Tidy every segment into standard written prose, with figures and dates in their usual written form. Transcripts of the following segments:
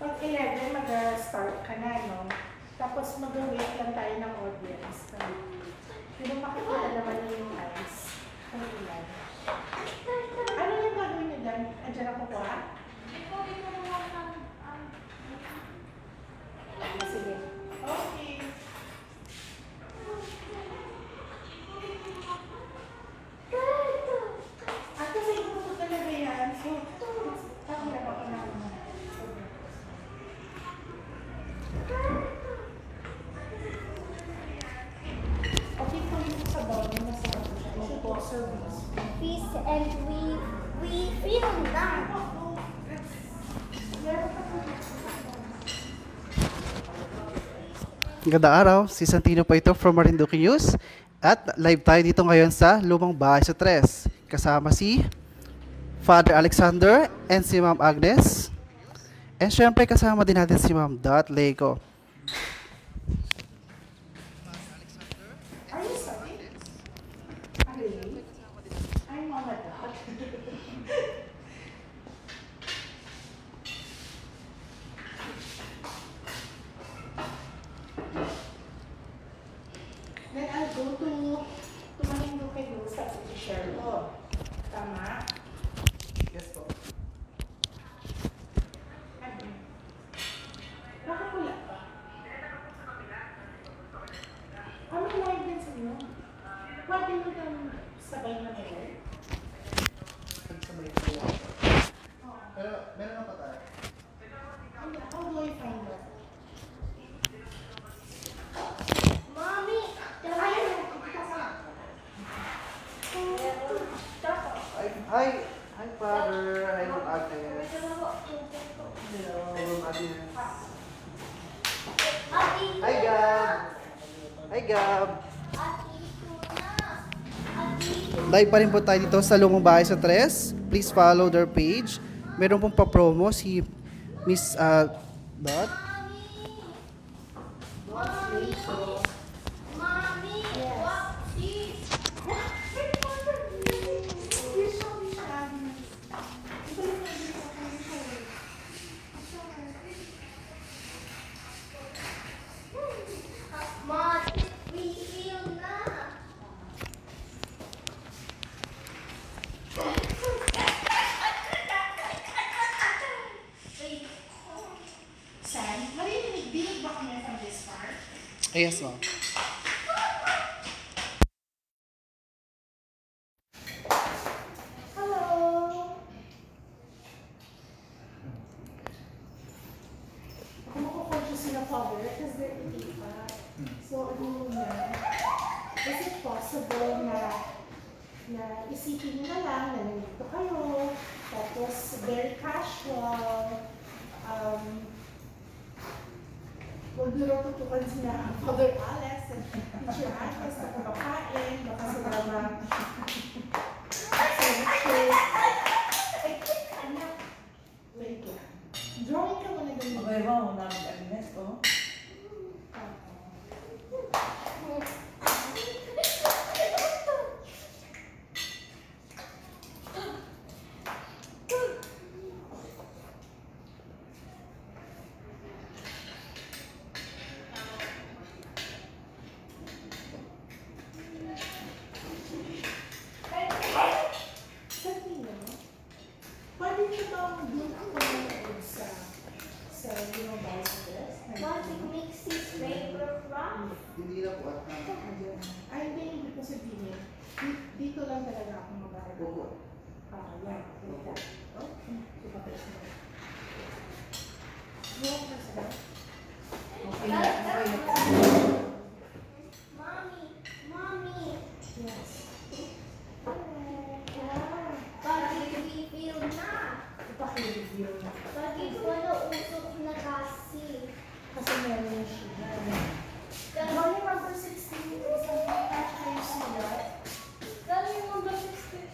Pag 11, mag-start ka na, no? Tapos mag-wait lang tayo ng audience. Pero makikita naman yung eyes. Kung ilan. Ano yung gagawin niyo dyan? Andiyan ako po, ha? Sige. Okay. At kasi ito talaga yan. So, ako na ako na. Okay po yung sa bawal na sa ako siya. Ito po, service. Peace and we feel that. Gandang araw, si Santino po ito from Marinduque News. At live tayo dito ngayon sa Lumang Bahay sa Tres. Kasama si Father Alexander and si Ma'am Agnes. And syempre kasama din natin si Ma'am Dot Lego. Are you sorry? Really? I'm Mama Dot. Then I'll go to Marinduque News at i-share ko. Tama? Yes po. Ano? Bakit wala pa? Ano live din sa inyo? Pwede mo lang sabay na kayo? Sabay po. Pero meron na pa tayo. How do I find that? Mommy, Hi Father. Hi Ma'am Agnes. Hello Ma'am Agnes. Hi Gab. Hi Gab. Live pa rin po tayo dito sa Lumang Bahay sa Tres. Please follow their page. Meron pong pa-promo si Miss Dot. Sam, marinig ba kami from this part? Yes ma'am. Hello! Kumukukontrol sila Father because they're eating pa. So, ano muna, is it possible na isipin nyo na lang na nandito kayo, tapos very casual, magluro-tutukan sila Father Alex and Teacher Agnes na kumakain, baka sila wait lang. Drawing ka muna ganyan. Okay, wow, Agnes, oh. Pwede nyo ba mag-look ako na sa Lumang Bahay sa Tres? What it makes his favorite rock? Hindi na po at Ay, hindi ko sabihin. Dito lang talaga ako mag-aaral. Opo. Yan. Wait lang. Okay. Ipapos mo. Yung kasi Okay na, okay na. Mommy. yes. Bakit we feel na? Ipakireview na. Bakit wala usok na kasi? Kasi meron siya. Kasi Volume number 16 is ang catch kayo sila. mo ba sister?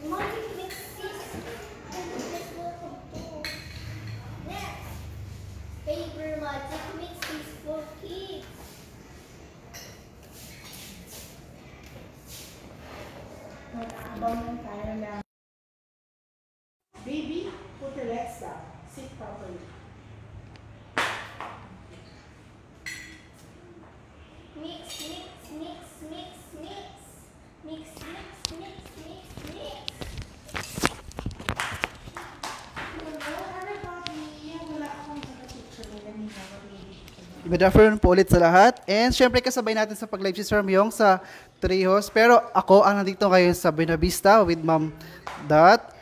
Magic mix this. Next. Paper magic mix is for kids. Mag-aabang lang tayo na Baby, put your legs down. Sit properly. Mix, mix, mix, mix, mix. Mix, mix, mix, mix, mix. Hello, everybody. Wala akong picture nila ni Mama Baby. Good afternoon po ulit sa lahat. And syempre kasabay natin sa pag-live si Sir Myong sa Trejos. Pero ako ang nandito ngayon sa Buena Vista with Ma'am Dot.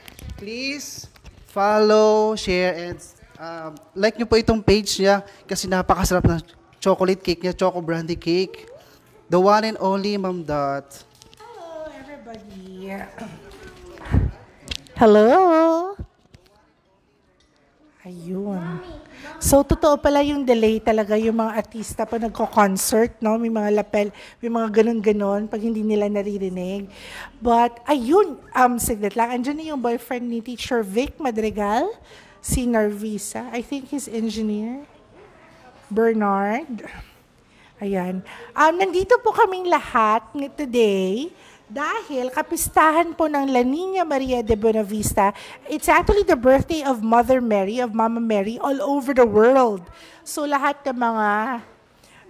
Please follow, share, and like nyo po itong page niya kasi napakasarap ng chocolate cake niya, Choco Brandy Cake. The one and only Ma'am Dot. Hello, everybody. Hello. Ayun. So, totoo pala yung delay talaga yung mga artista pag nagko-concert, no? May mga lapel, may mga ganun-ganon pag hindi nila naririnig. But, ayun, saglit lang. Andiyan na yung boyfriend ni Teacher Vic Madrigal, si Narvisa. I think he's engineer. Bernard. Ayan. Nandito po kaming lahat today dahil kapistahan po ng La Niña Maria de Buenavista. It's actually the birthday of Mother Mary, of Mama Mary, all over the world. So lahat ng mga,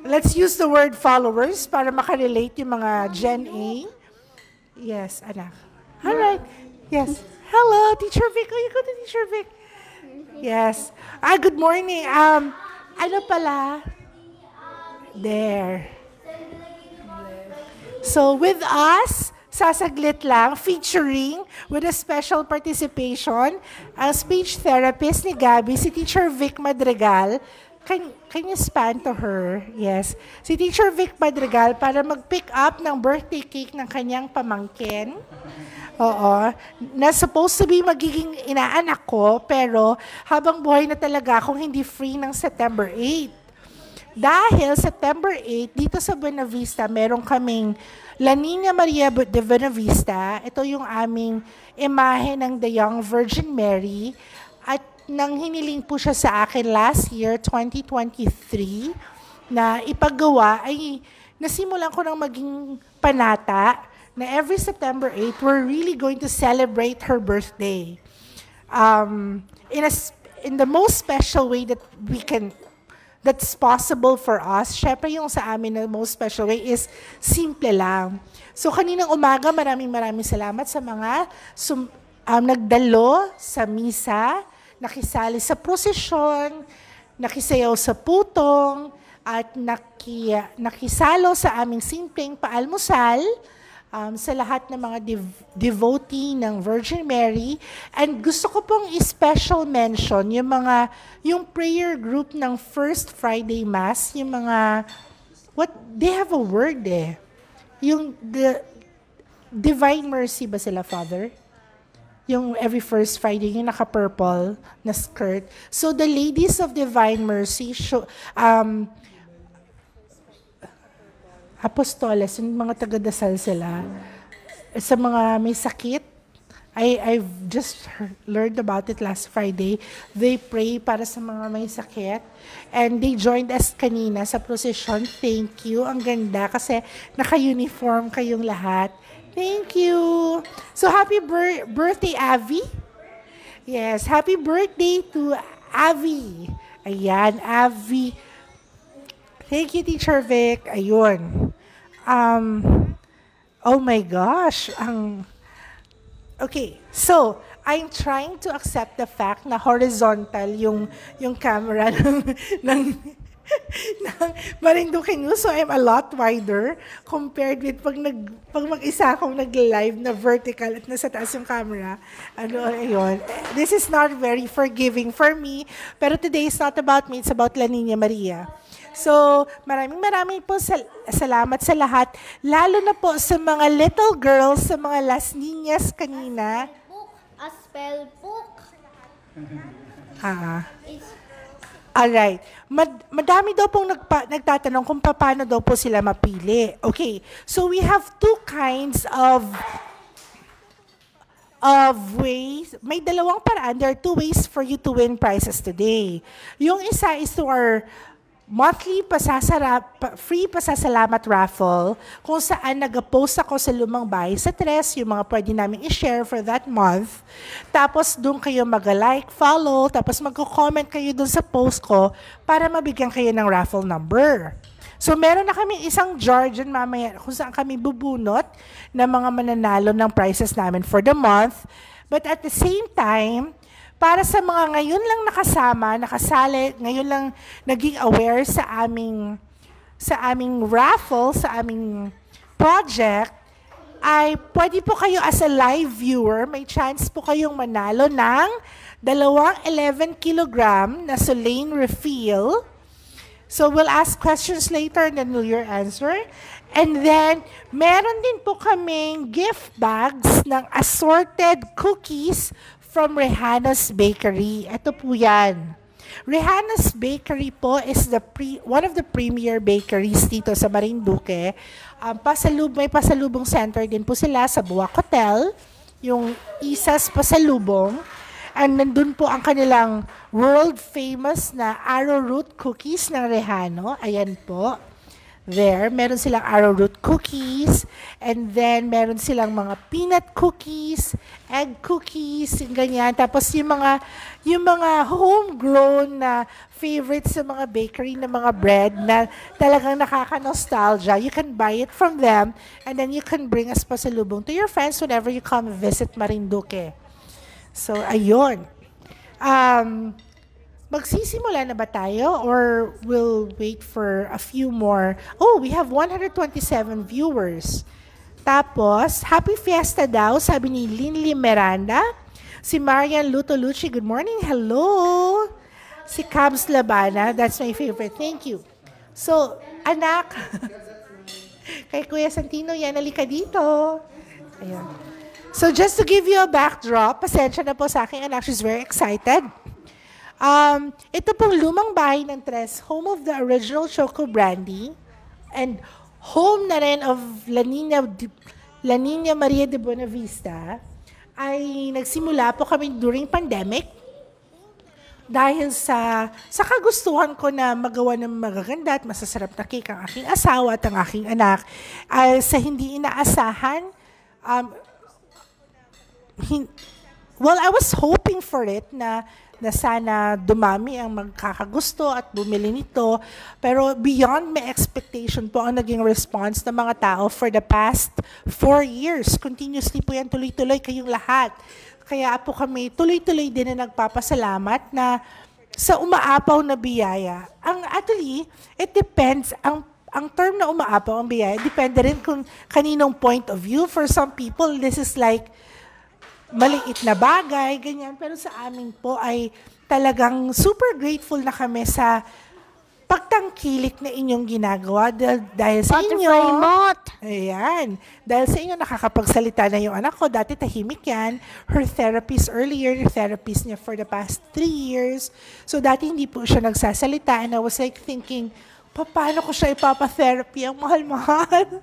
let's use the word followers para makarelate yung mga Gen A. Yes, anak. All right. Yes. Hello, Teacher Vic. Oh, you go to Teacher Vic. Yes. Good morning. Ano pala? There. So with us, sasaglit lang, featuring with a special participation, ang speech therapist ni Gabby, si Teacher Vic Madrigal. Can you span to her? Yes. Si Teacher Vic Madrigal para mag-pick up ng birthday cake ng kanyang pamangkin. Oo. Na supposed to be magiging inaanak ko, pero habang buhay na talaga akong hindi free ng September 8. Dahil September 8, dito sa Buena Vista, meron kaming La Niña Maria de Buena Vista. Ito yung aming imahe ng The Young Virgin Mary. At nang hiniling po siya sa akin last year, 2023, na ipagawa, ay nasimulan ko ng maging panata na every September 8, we're really going to celebrate her birthday. In the most special way that that's possible for us. Syempre yung sa amin na most special way is simple lang. So kaninang umaga, maraming salamat sa mga nagdalo sa misa, nakisali sa prosesyon, nakisayaw sa putong, at nakisalo sa aming simpleng paalmusal, sa lahat ng mga devotee ng Virgin Mary. And gusto ko pong i-special mention yung prayer group ng First Friday Mass, yung mga, they have a word Yung the Divine Mercy ba sila, Father? Yung every first Friday, yung naka-purple na skirt. So the ladies of Divine Mercy, apostoles, yung mga taga-dasal sila, sa mga may sakit, I've just learned about it last Friday. They pray para sa mga may sakit. And they joined us kanina sa procession. Thank you. Ang ganda kasi naka-uniform kayong lahat. Thank you. So happy birthday, Avi. Yes, happy birthday to Avi. Ayan, Avi. Thank you, Teacher Vic. Ayun. Oh my gosh. Okay, so I'm trying to accept the fact na horizontal yung camera ng Marinduque News, so I'm a lot wider compared with pag mag-isa akong nag-live na vertical at nasa taas yung camera. Ayun. This is not very forgiving for me, pero today is not about me, it's about La Niña Maria. So, maraming po salamat sa lahat, lalo na po sa mga little girls, sa mga Las Niñas kanina. A spell book. Alright. Madami daw pong nagtatanong kung paano daw po sila mapili. Okay. So, we have two kinds of ways. May dalawang paraan. There are two ways for you to win prizes today. Yung isa is to our monthly free pasasalamat raffle kung saan nag-post ako sa Lumang Bahay sa Tres, yung mga pwede namin i-share for that month. Tapos doon kayo mag-like, follow, tapos mag-comment kayo doon sa post ko para mabigyan kayo ng raffle number. So meron na kami isang jar dyan mamaya kung saan kami bubunot ng mga mananalo ng prizes namin for the month. But at the same time, para sa mga ngayon lang nakasali, ngayon lang naging aware sa aming raffle, sa aming project, ay pwede po kayo as a live viewer, may chance po kayong manalo ng 11 kilogram na Solane refill. So we'll ask questions later and then we'll your answer. And then, meron din po kaming gift bags ng assorted cookies from Rehanos Bakery. Ito po yan. Rehanos Bakery po is one of the premier bakeries dito sa Marinduque. May pasalubong center din po sila sa Buwak Hotel, yung Isas Pasalubong. And nandun po ang kanilang world famous na arrowroot cookies ng Rehano. Ayan po. There, meron silang arrowroot cookies, and then meron silang mga peanut cookies, egg cookies, ganyan. Tapos yung mga homegrown na favorites sa mga bakery na mga bread na talagang nakaka-nostalgia. You can buy it from them, and then you can bring as pasalubong to your friends whenever you come visit Marinduque. So, ayun. Magsisimula na ba tayo or we'll wait for a few more? Oh, we have 127 viewers. Tapos, Happy Fiesta daw, sabi ni Linley Miranda. Si Marian Lutolucci, good morning, hello. Si Cabs Labana, that's my favorite, thank you. So, anak, kay Kuya Santino, yan, halika dito. Ayan. So, just to give you a backdrop, pasensya na po sa aking anak, she's very excited. Ito pong lumang bahay ng Tres, home of the original Choco Brandy, and home na rin of La Nina Maria de Buenavista, ay nagsimula po kami during pandemic dahil sa kagustuhan ko na magawa ng magaganda at masasarap na cake ang aking asawa at ang aking anak. Sa hindi inaasahan, I was hoping for it na sana dumami ang magkakagusto at bumili nito. Pero beyond my expectation po ang naging response ng mga tao for the past 4 years. Continuously po yan, tuloy-tuloy kayong lahat. Kaya po kami tuloy-tuloy din na nagpapasalamat na sa umaapaw na biyaya. Actually, it depends. Ang term na umaapaw ang biyaya, depende rin kung kaninong point of view. For some people, this is like maliit na bagay, ganyan. Pero sa amin po ay talagang super grateful na kami sa pagtangkilik na inyong ginagawa dahil sa inyo. Ayan. Dahil sa inyo nakakapagsalita na yung anak ko. Dati tahimik yan. Her therapist earlier, therapist niya for the past 3 years. So dati hindi po siya nagsasalita and I was like thinking, paano ko siya ipapa-therapy? Ang mahal-mahal.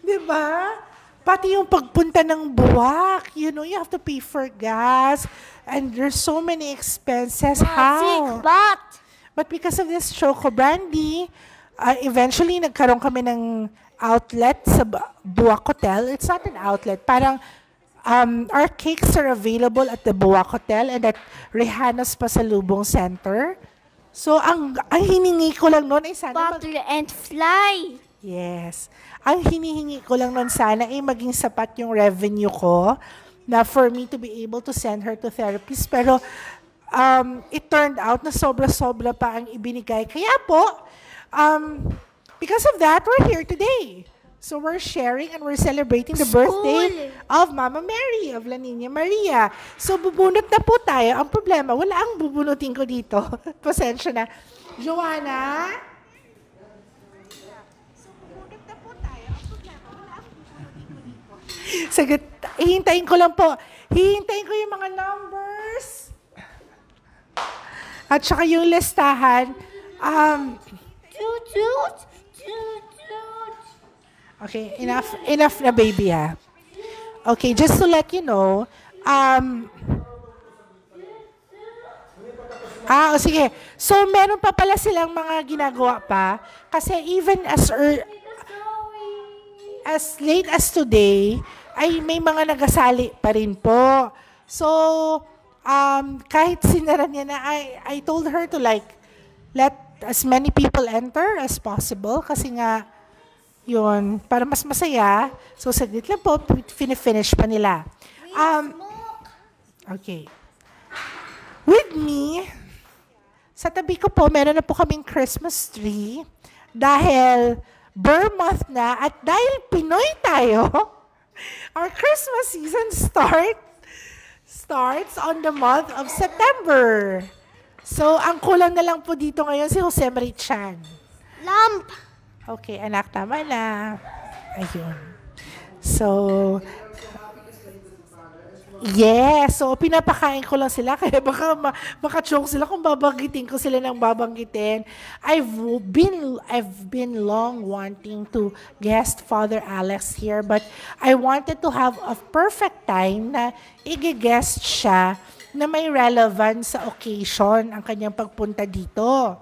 Diba? Pati yung pagpunta ng Buwak, you know, you have to pay for gas, and there's so many expenses. How? But because of this Choco Brandy, eventually nagkaroon kami ng outlet sa Buwak Hotel. It's not an outlet. Parang our cakes are available at the Buwak Hotel and at Rehanos Pasalubong Center. So, ang hiningi ko lang noon ay sana Butterfly and fly. Yes. Ang hinihingi ko lang nun sana ay maging sapat yung revenue ko na for me to be able to send her to therapist. Pero it turned out na sobra-sobra pa ang ibinigay. Kaya po, because of that, we're here today. So we're sharing and we're celebrating the birthday of Mama Mary, of La Nina Maria. So bubunot na po tayo. Ang problema, wala ang bubunutin ko dito. Pasensya na. Joanna? Sagot, hihintayin ko lang po. Hihintayin ko yung mga numbers. At saka yung listahan. Okay, enough na baby ha. Okay, just to let you know, O sige. So, meron pa pala silang mga ginagawa pa. Kasi even as late as today, ay may mga nagasali pa rin po. So, kahit sinara niya na, I told her to like, let as many people enter as possible. Kasi nga, yun, para mas masaya. So, saglit lang po, finish pa nila. Okay. With me, sa tabi ko po, meron na po kaming Christmas tree. Dahil Burr month na at dahil Pinoy tayo, our Christmas season starts on the month of September. So, ang kulang na lang po dito ngayon si Jose Marie Chan. Lamp. Okay, anak, tama na. Ayun. So, yes. So, pinapakain ko lang sila. Kaya baka maka-choke sila kung babanggitin ko sila ng babanggitin. I've been long wanting to guest Father Alex here, but I wanted to have a perfect time na i-guest siya na may relevance sa occasion ang kanyang pagpunta dito.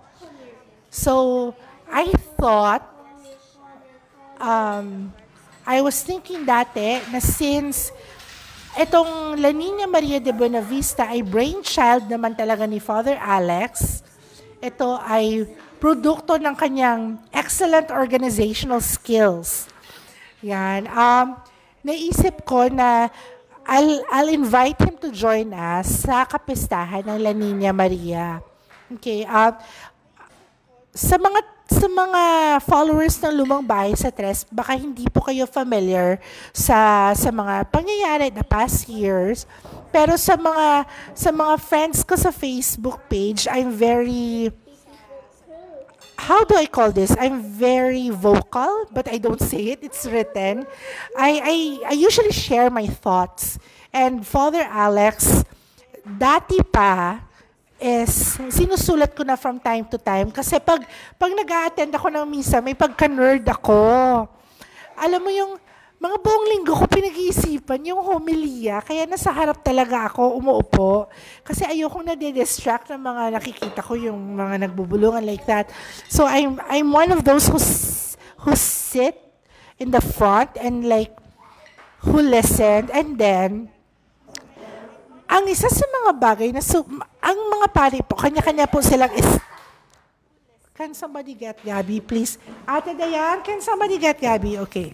So, I thought, I was thinking dati na since itong La Niña Maria de Buenavista ay brainchild naman talaga ni Father Alex, ito ay produkto ng kanyang excellent organizational skills. Yan. Naisip ko na I'll invite him to join us sa kapistahan ng La Niña Maria. Okay. Sa mga followers ng Lumang Bahay sa Tres, baka hindi po kayo familiar sa mga pangyayari na past years. Pero sa mga friends ko sa Facebook page, I'm very, how do I call this? I'm very vocal, but I don't say it. It's written. I usually share my thoughts. And Father Alex, dati pa, is sinusulat ko na from time to time kasi pag nag-a-attend ako ng misa, may pagka-nerd ako. Alam mo yung mga buong linggo ko pinag-iisipan yung homilia, kaya nasa harap talaga ako umuupo kasi ayokong nade-distract ng mga nakikita ko yung mga nagbubulungan like that. So I'm one of those who sit in the front and like who listen, and then ang isa sa mga bagay na ang mga pari po, kanya-kanya po silang Can somebody get Gabby, please? Ate Dayan, can somebody get Gabby? Okay.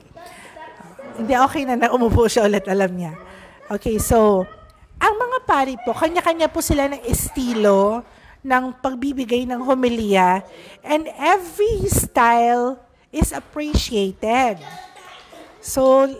Hindi, okay na umupo siya ulit, alam niya. Okay, so, ang mga pari po, kanya-kanya po sila ng estilo ng pagbibigay ng homilia, and every style is appreciated. So,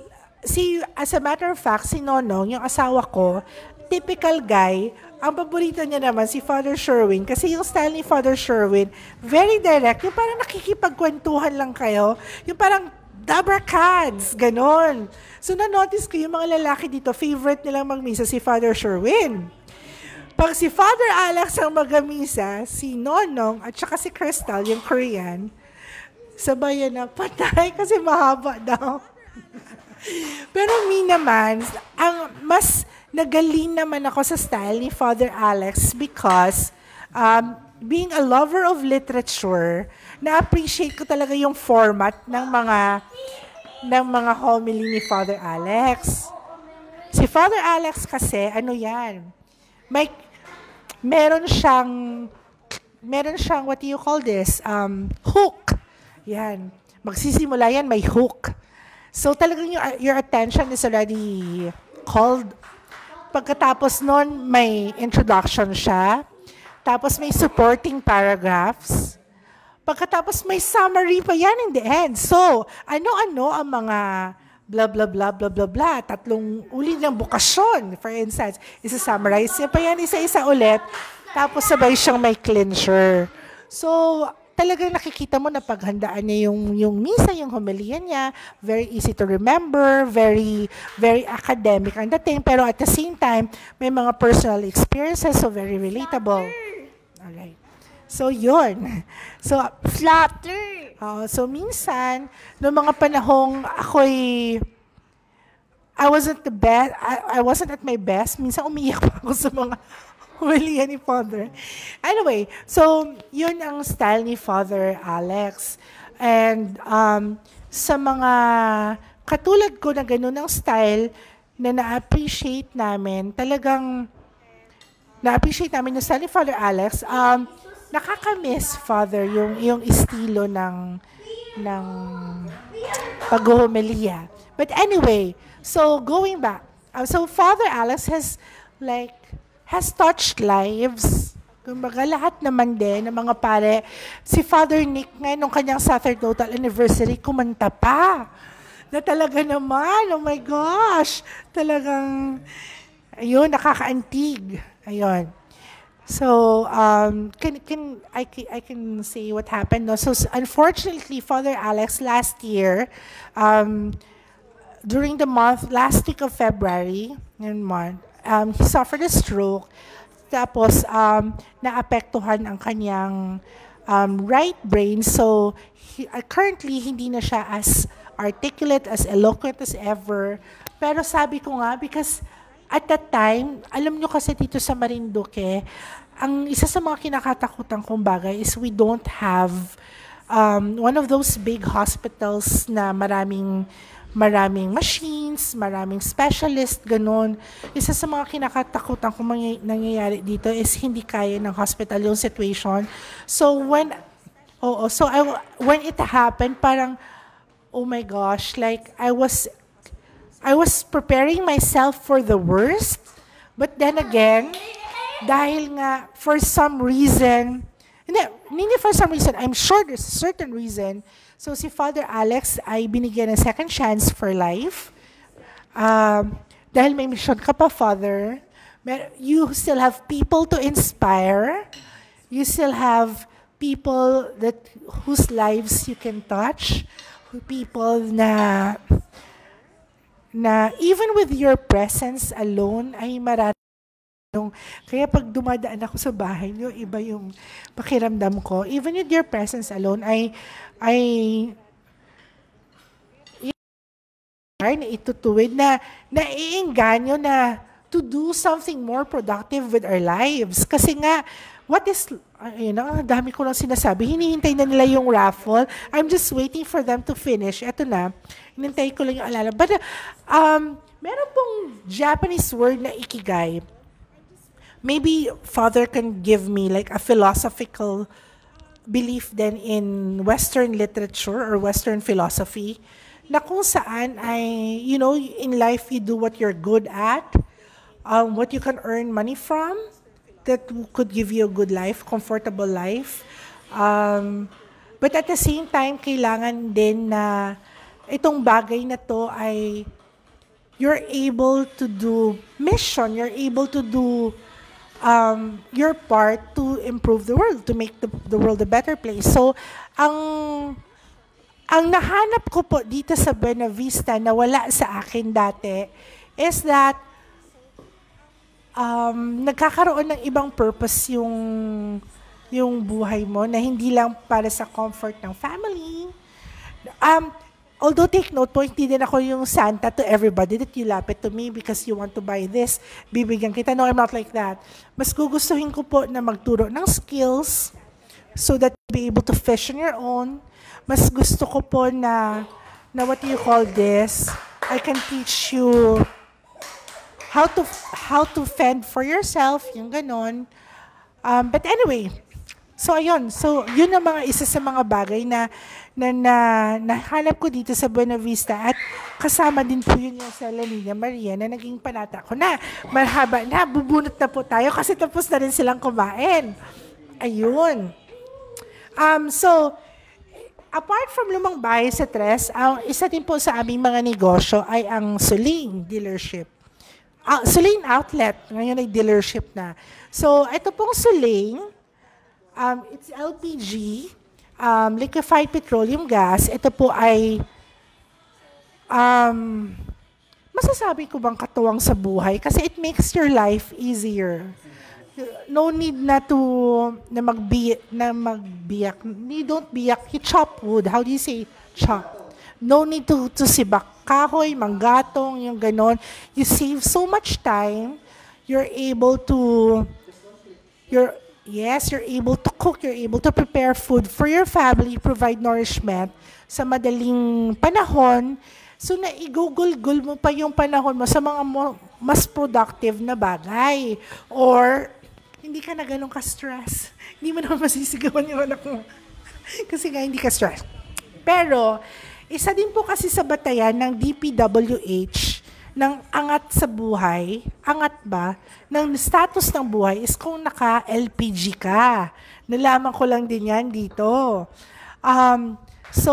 as a matter of fact, si Nonong, yung asawa ko, typical guy, ang paborito niya naman si Father Sherwin kasi yung style ni Father Sherwin, very direct, yung parang nakikipagkwentuhan lang kayo, yung parang dabrakads, ganon. So na-notice ko yung mga lalaki dito, favorite nilang magmisa si Father Sherwin. Pag si Father Alex ang magamisa, si Nonong at saka si Crystal, yung Korean, sabayan na patay kasi mahaba daw. Pero me naman, ang mas nagaling naman ako sa style ni Father Alex because being a lover of literature, na-appreciate ko talaga yung format ng mga homily ni Father Alex. Si Father Alex kasi, ano yan, meron siyang, what do you call this? Hook. Yan. Magsisimula yan, may hook. So talagang your attention is already called. Pagkatapos nun, may introduction siya. Tapos may supporting paragraphs. Pagkatapos may summary pa yan in the end. So, ano-ano ang mga blah, blah, blah, blah, blah, blah. Tatlong uli ng bukasyon, for instance. Isa-summarize niya pa yan, isa-isa ulit. Tapos sabay siyang may clincher. So, talagang nakikita mo na paghandaan niya yung misa, yung homilia niya, very easy to remember, very very academic ang dating, pero at the same time, may mga personal experiences, so very relatable. Alright. So, yun. So, Flutter. so minsan, noong mga panahong I wasn't at my best, minsan umiyak pa ako sa mga Homilia ni Father. Anyway, so yun ang style ni Father Alex. And sa mga katulad ko na ganun ang style na na-appreciate namin, talagang na-appreciate namin yung style ni Father Alex, nakakamiss, Father, yung estilo ng pag-homilia. But anyway, so going back, so Father Alex has touched lives. Kumbaga, lahat naman din ng mga pare. Si Father Nick nga, nung kanyang sacerdotal anniversary, kumanta pa. Na talaga naman, oh my gosh, talagang, ayun, nakakaantig. Ayun. So, I can say what happened. No? So, unfortunately, Father Alex last year, during the last week of February, he suffered a stroke. Tapos, naapektuhan ang kanyang right brain. So, currently, hindi na siya as articulate, as eloquent as ever. Pero sabi ko nga, because at that time, alam nyo kasi dito sa Marinduque, ang isa sa mga kinakatakutan kong bagay is we don't have one of those big hospitals na maraming machines, maraming specialist, ganun. Isa sa mga kinakatakutan kung nangyayari dito is hindi kaya ng hospital yung situation. So when it happened, parang, oh my gosh, like I was preparing myself for the worst, but then again, dahil nga for some reason, hindi for some reason, I'm sure there's a certain reason. So si Father Alex ay binigyan ng second chance for life. Dahil may mission ka pa, Father, you still have people to inspire. You still have people whose lives you can touch. People na even with your presence alone ay marating. Kaya pag dumadaan ako sa bahay niyo, iba yung pakiramdam ko. Even with your presence alone ay itutuwid na naiinganyo na to do something more productive with our lives. Kasi nga, dami ko lang sinasabi, hinihintay na nila yung raffle. I'm just waiting for them to finish. Eto na, hinintay ko lang yung alala. But, meron pong Japanese word na ikigai. Maybe Father can give me like a philosophical belief then in Western literature or Western philosophy na kung saan ay, in life you do what you're good at, what you can earn money from, that could give you a good life, comfortable life. But at the same time, kailangan din na itong bagay na to ay you're able to do mission, you're able to do your part to improve the world, to make the world a better place. So, ang nahanap ko po dito sa Buena Vista na wala sa akin dati is that nagkakaroon ng ibang purpose yung buhay mo na hindi lang para sa comfort ng family. Although take note po, hindi din ako yung Santa to everybody that you lapit to me because you want to buy this, bibigyan kita. No, I'm not like that. Mas gugustuhin ko po na magturo ng skills so that you'll be able to fish on your own. Mas gusto ko po na what do you call this? I can teach you how to fend for yourself, yung ganon. But anyway, so ayun. So yun ang isa sa mga bagay na nahanap ko dito sa Buena Vista at kasama din po yun yung sa La Niña Maria na naging panata ko na. Marhaba na, bubunot na po tayo kasi tapos na rin silang kumain. Ayun. So, apart from Lumang Bahay sa Tres, ang isa din po sa aming mga negosyo ay ang Suling dealership. Suling outlet, ngayon ay dealership na. So, ito pong Suling, it's LPG, liquefied petroleum gas. Ito po ay, masasabi ko bang katuwang sa buhay kasi it makes your life easier. No need na magbiyak. You don't biyak, you chop wood. How do you say chop? No need to sibak kahoy, manggatong, yung ganon. You save so much time. You're able to you're able to cook, you're able to prepare food for your family, provide nourishment sa madaling panahon. So, naigugulgul mo pa yung panahon mo sa mga mas productive na bagay. Or, hindi ka na ganun ka-stress. Hindi mo naman masisigawan yung anak mo. Kasi nga hindi ka-stress. Pero, isa din po kasi sa batayan ng DPWH ng angat sa buhay, angat ba, ng status ng buhay is kung naka-LPG ka. Nalaman ko lang din yan dito. So,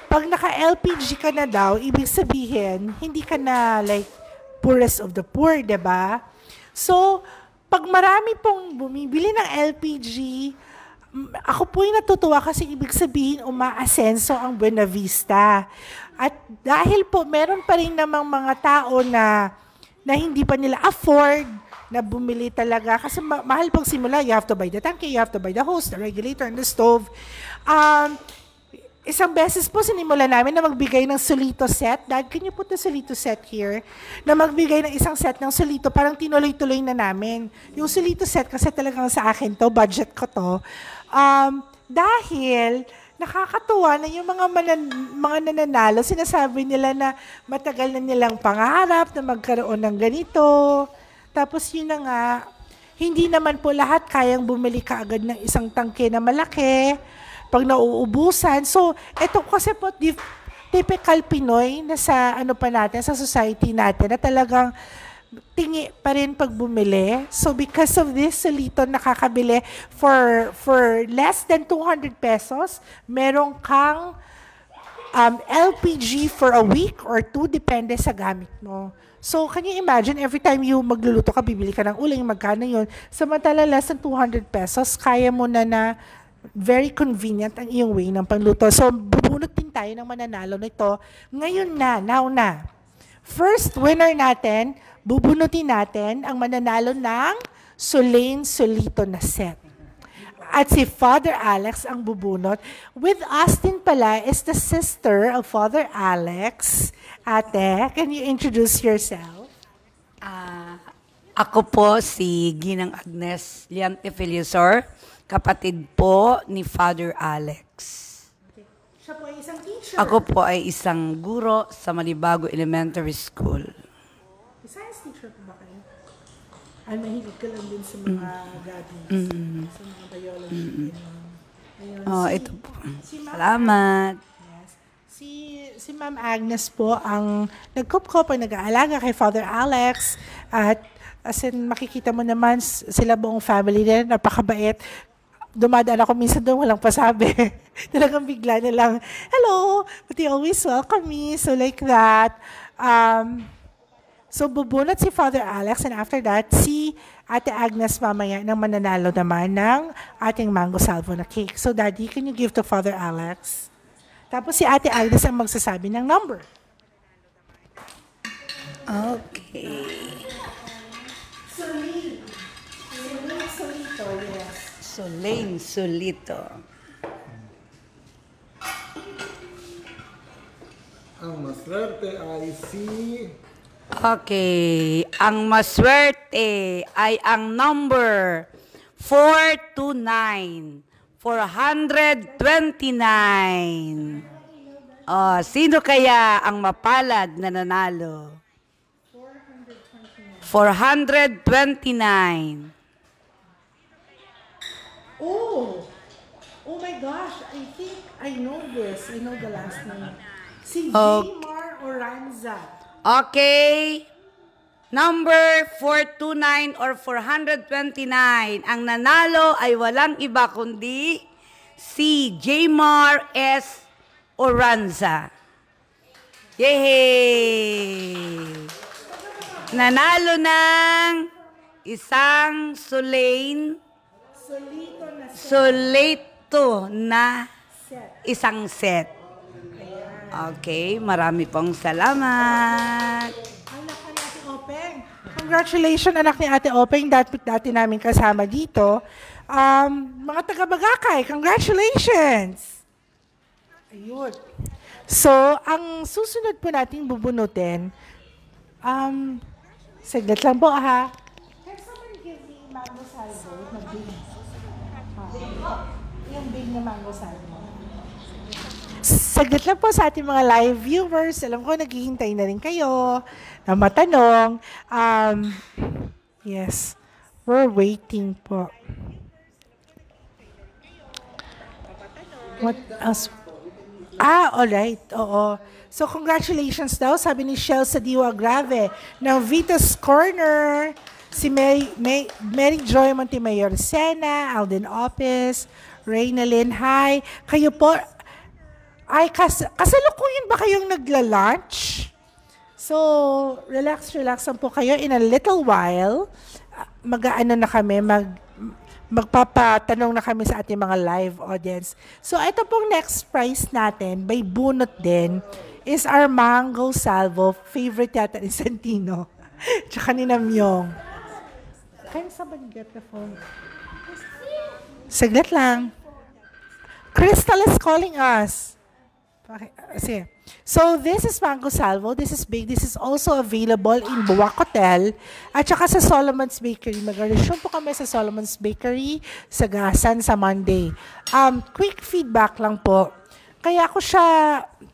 pag naka-LPG ka na daw, ibig sabihin, hindi ka na like poorest of the poor, diba? So, pag marami pong bumibili ng LPG, ako po yung natutuwa kasi ibig sabihin umaasenso ang Buena Vista. At dahil po meron pa rin namang mga tao na hindi pa nila afford na bumili talaga kasi mahal pang simula, you have to buy the tanke, you have to buy the hose, the regulator, and the stove. Isang beses po sinimula namin na magbigay ng Solito set. Dad, can you put the Solito set here? Na magbigay ng isang set ng Solito, parang tinuloy-tuloy na namin. Yung Solito set kasi talagang sa akin to, budget ko to. Dahil nakakatuwa na yung mga nananalo, sinasabi nila na matagal na nilang pangarap na magkaroon ng ganito. Tapos yun na nga, hindi naman po lahat kayang bumili kaagad ng isang tangke na malaki pag nauubusan. So, ito kasi po, typical Pinoy na sa sa society natin na talagang tingi pa rin pag bumili. So, because of this, Solito nakakabili for less than 200 pesos, meron kang LPG for a week or 2, depende sa gamit mo. So, can you imagine, every time you magluluto ka, bibili ka ng uling, magkano yun? Samantala, less than 200 pesos, kaya mo na very convenient ang iyong way ng pangluto. So, bubunot din tayo ng mananalo nito. Ngayon now na. First winner natin, bubunutin natin ang mananalo ng Solain Solito na set. At si Father Alex ang bubunot. With us din pala is the sister of Father Alex. Ate, can you introduce yourself? Ako po si Ginang Agnes Liante Feliosor, kapatid po ni Father Alex. Siya po ay isang teacher. Ako po ay isang guro sa Malibago Elementary School. Science teacher po ba kayo? Ay, mahilig ka lang din sa mga gabi, sa mga biology. Ayun, Ito po. si Ma'am Salamat. Yes. Si Ma'am Agnes po ang nagkup-kup, ang nag-aalaga kay Father Alex. At as in, makikita mo naman sila buong family nila, napakabait. Dumadaan ako minsan doon, walang pasabi. Talagang bigla na lang, hello, but they always welcome me. So like that. So bubunot si Father Alex, and after that, si Ate Agnes mamaya nang mananalo naman ng ating mango salvo na cake. So Daddy, can you give to Father Alex? Tapos si Ate Agnes ang magsasabi ng number. Okay. Solito, yes. Solain Solito. Ang maswerte ay si... Okay. Ang maswerte ay ang number 429. 429. Sino kaya ang mapalad na nanalo? 429. Oh my gosh, I think I know this. I know the last name. Si Jmar Oranza. Okay. Number 429 or 429. Ang nanalo ay walang iba kundi si Jmar S. Oranza. Yay! Nanalo ng isang Solito na isang set. Okay, marami pong salamat. Anak ni Ate Openg. Congratulations, anak ni Ate Openg. Dati namin kasama dito. Mga taga-Bagakay, congratulations! Ayun. So, ang susunod po nating bubunutin, saglit lang po ha. Can someone give me mango salad? salvo na big. Yung big na mango salvo. Saglit lang po sa ating mga live viewers. Alam ko, naghihintay na rin kayo na matanong. Yes, we're waiting po. What else? Alright. Oo. So, congratulations daw, sabi ni Shell Sadiwa Grave, ng Vita's Corner, si Mary Joy Montemayor Sena, Alden Opes, Reynalyn, hi. Kayo po, ay, kasalukuyan ba kayong nagla-lunch? So, relax lang po kayo. In a little while, mag-ano na kami, magpapatanong na kami sa ating mga live audience. So, ito pong next prize natin, by bunot din, is our mango salvo. Favorite yata ni Santino. Tsaka ni Namyong. Can somebody get the phone? Saglit lang. Crystal is calling us. Okay, sige. So, this is mango salvo. This is big. This is also available in Buwak Hotel at saka sa Solomon's Bakery. Mag-resume po kami sa Solomon's Bakery sa Gasan sa Monday. Quick feedback lang po. Kaya ako siya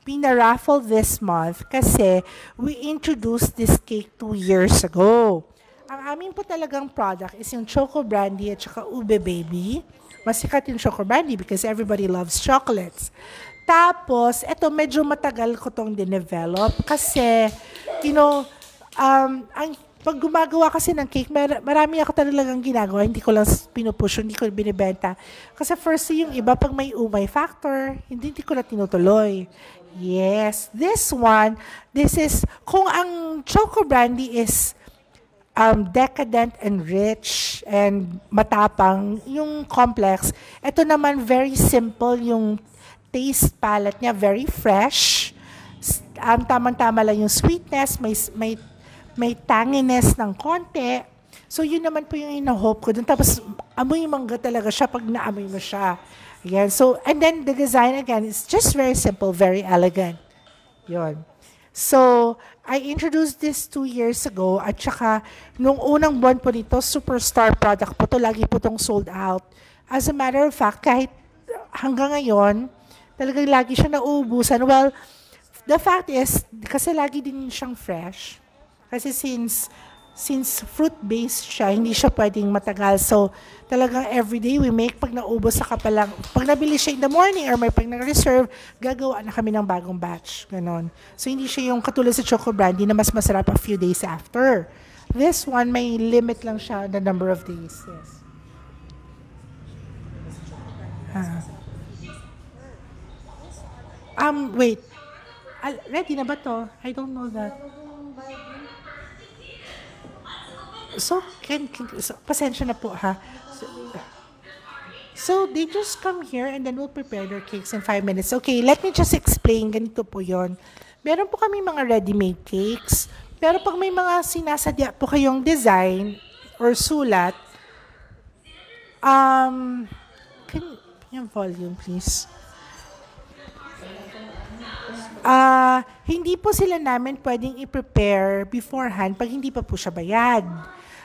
pina-raffle this month kasi we introduced this cake 2 years ago. Ang amin po talagang product is yung Choco Brandy at saka Ube Baby. Mas sikat yung Choco Brandy because everybody loves chocolates. Tapos, eto medyo matagal ko tong dinevelop kasi, pag gumagawa kasi ng cake, marami ako talagang ginagawa, hindi ko lang pinupush, hindi ko binibenta. Kasi first, yung iba, pag may umay factor, hindi ko na tinutuloy. Yes, this is, kung ang Choco Brandy is decadent and rich and matapang, yung complex, eto naman very simple, yung taste palette niya, very fresh. Tamang-tama lang yung sweetness, may tanginess ng konti. So, yun naman po yung ina-hope ko dun. Tapos, amoy mangga talaga siya pag naamoy mo siya. Again, so, and then the design again is just very simple, very elegant. Yun. So, I introduced this 2 years ago at saka nung unang buwan po nito, superstar product po to, lagi po tong sold out. As a matter of fact, kahit hanggang ngayon, talagang lagi siya nauubusan. Well, the fact is, kasi lagi din siyang fresh. Kasi since fruit-based siya, hindi siya pwedeng matagal. So, talagang everyday we make, pag naubos sa kapalang, pag nabili siya in the morning or may pag nag-reserve, gagawa na kami ng bagong batch. Ganon. So, hindi siya yung katulad sa Choco Brandy na mas masarap a few days after. This one, may limit lang siya the number of days. Yes. Wait. Ready na ba to? I don't know that. So, pasensya na po ha. So, they just come here and then we'll prepare their cakes in 5 minutes. Okay, let me just explain. Ganito po yon. Meron po kami mga ready-made cakes. Pero pag may mga sinasadya po kayong design or sulat, yung volume please. Hindi po sila namin pwedeng i-prepare beforehand pag hindi pa po siya bayad.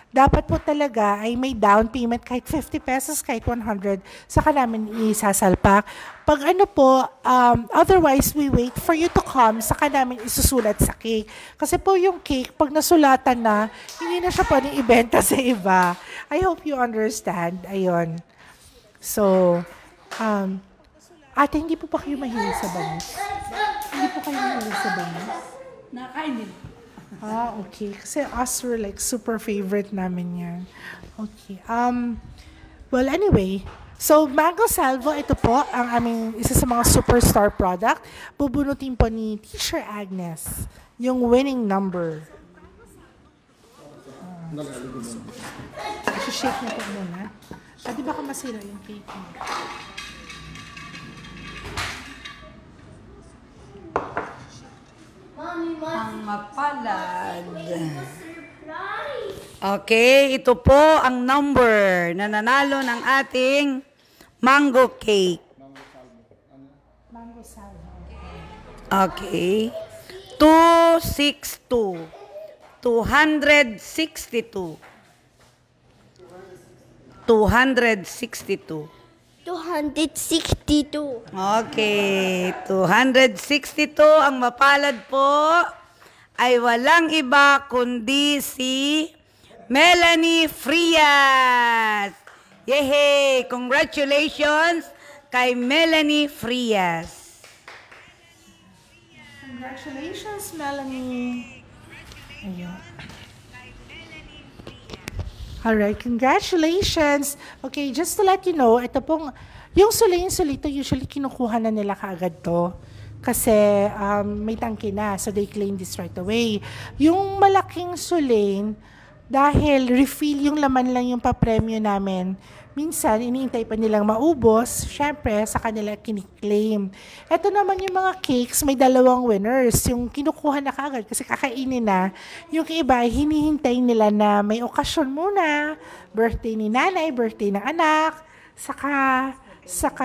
Dapat po talaga ay may down payment kahit 50 pesos, kahit 100, saka namin isasalpak. Pag ano po, otherwise we wait for you to come, saka namin isusulat sa cake. Kasi po yung cake, pag nasulatan na, hindi na siya pwedeng ibenta sa iba. I hope you understand. Ayun. So, ate, hindi po pa kayo mahilig sa bangus? Hindi po kayo mahilig sa bangus? Nakainin. Okay. Kasi us were like super favorite namin yan. Okay. Well, anyway. So, Mango Salvo, ito po ang aming isa sa mga superstar product. Bubunutin po ni Teacher Agnes yung winning number. Shake na po muna. Di baka masira yung cake mo. Ang mapalad. Okay, ito po ang number na nanalo ng ating mango cake. Mango salvo. Okay. 262. 262. 262. 262. Okay, 262 ang mapalad po ay walang iba kundi si Melanie Frias. Yehey! Congratulations kay Melanie Frias. Congratulations, Melanie. Ayun. Alright, congratulations. Okay, just to let you know, ito pong, yung sulito, usually kinukuha na nila kaagad to. Kasi may tangke na, so they claim this right away. Yung malaking sulin, dahil refill yung laman lang yung papremyo namin, minsan, iniintay pa nilang maubos, syempre, sa kanila kiniklaim. Ito naman yung mga cakes, may dalawang winners. Yung kinukuha na kagad kasi kakainin na. Yung iba, hinihintay nila na may okasyon muna. Birthday ni nanay, birthday ng anak, saka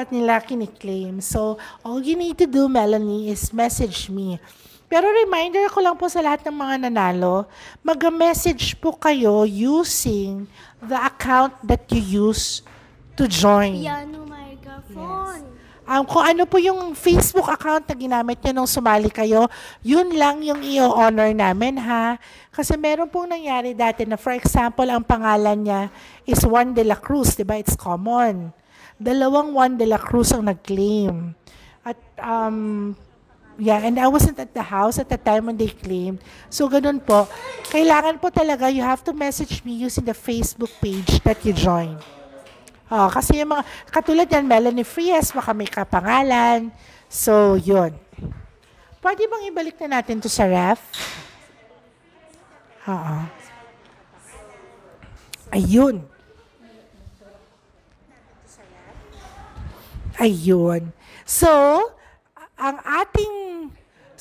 nila kiniklaim. So, all you need to do, Melanie, is message me. Pero reminder ko lang po sa lahat ng mga nanalo, mag-message po kayo using the account that you use to join. Piano microphone. Kung ano po yung Facebook account na ginamit nyo nung sumali kayo, yun lang yung i-honor namin, ha? Kasi meron pong nangyari dati na, for example, ang pangalan niya is Juan de la Cruz, diba? It's common. Dalawang Juan de la Cruz ang nag-claim. At, yeah, and I wasn't at the house at the time when they claimed. So, ganun po. Kailangan po talaga, you have to message me using the Facebook page that you join. Kasi yung mga, katulad yan, Melanie Frias, baka may kapangalan. So, yun. Pwede bang ibalik na natin to sa ref? Ayun. Ayun. So, ang ating,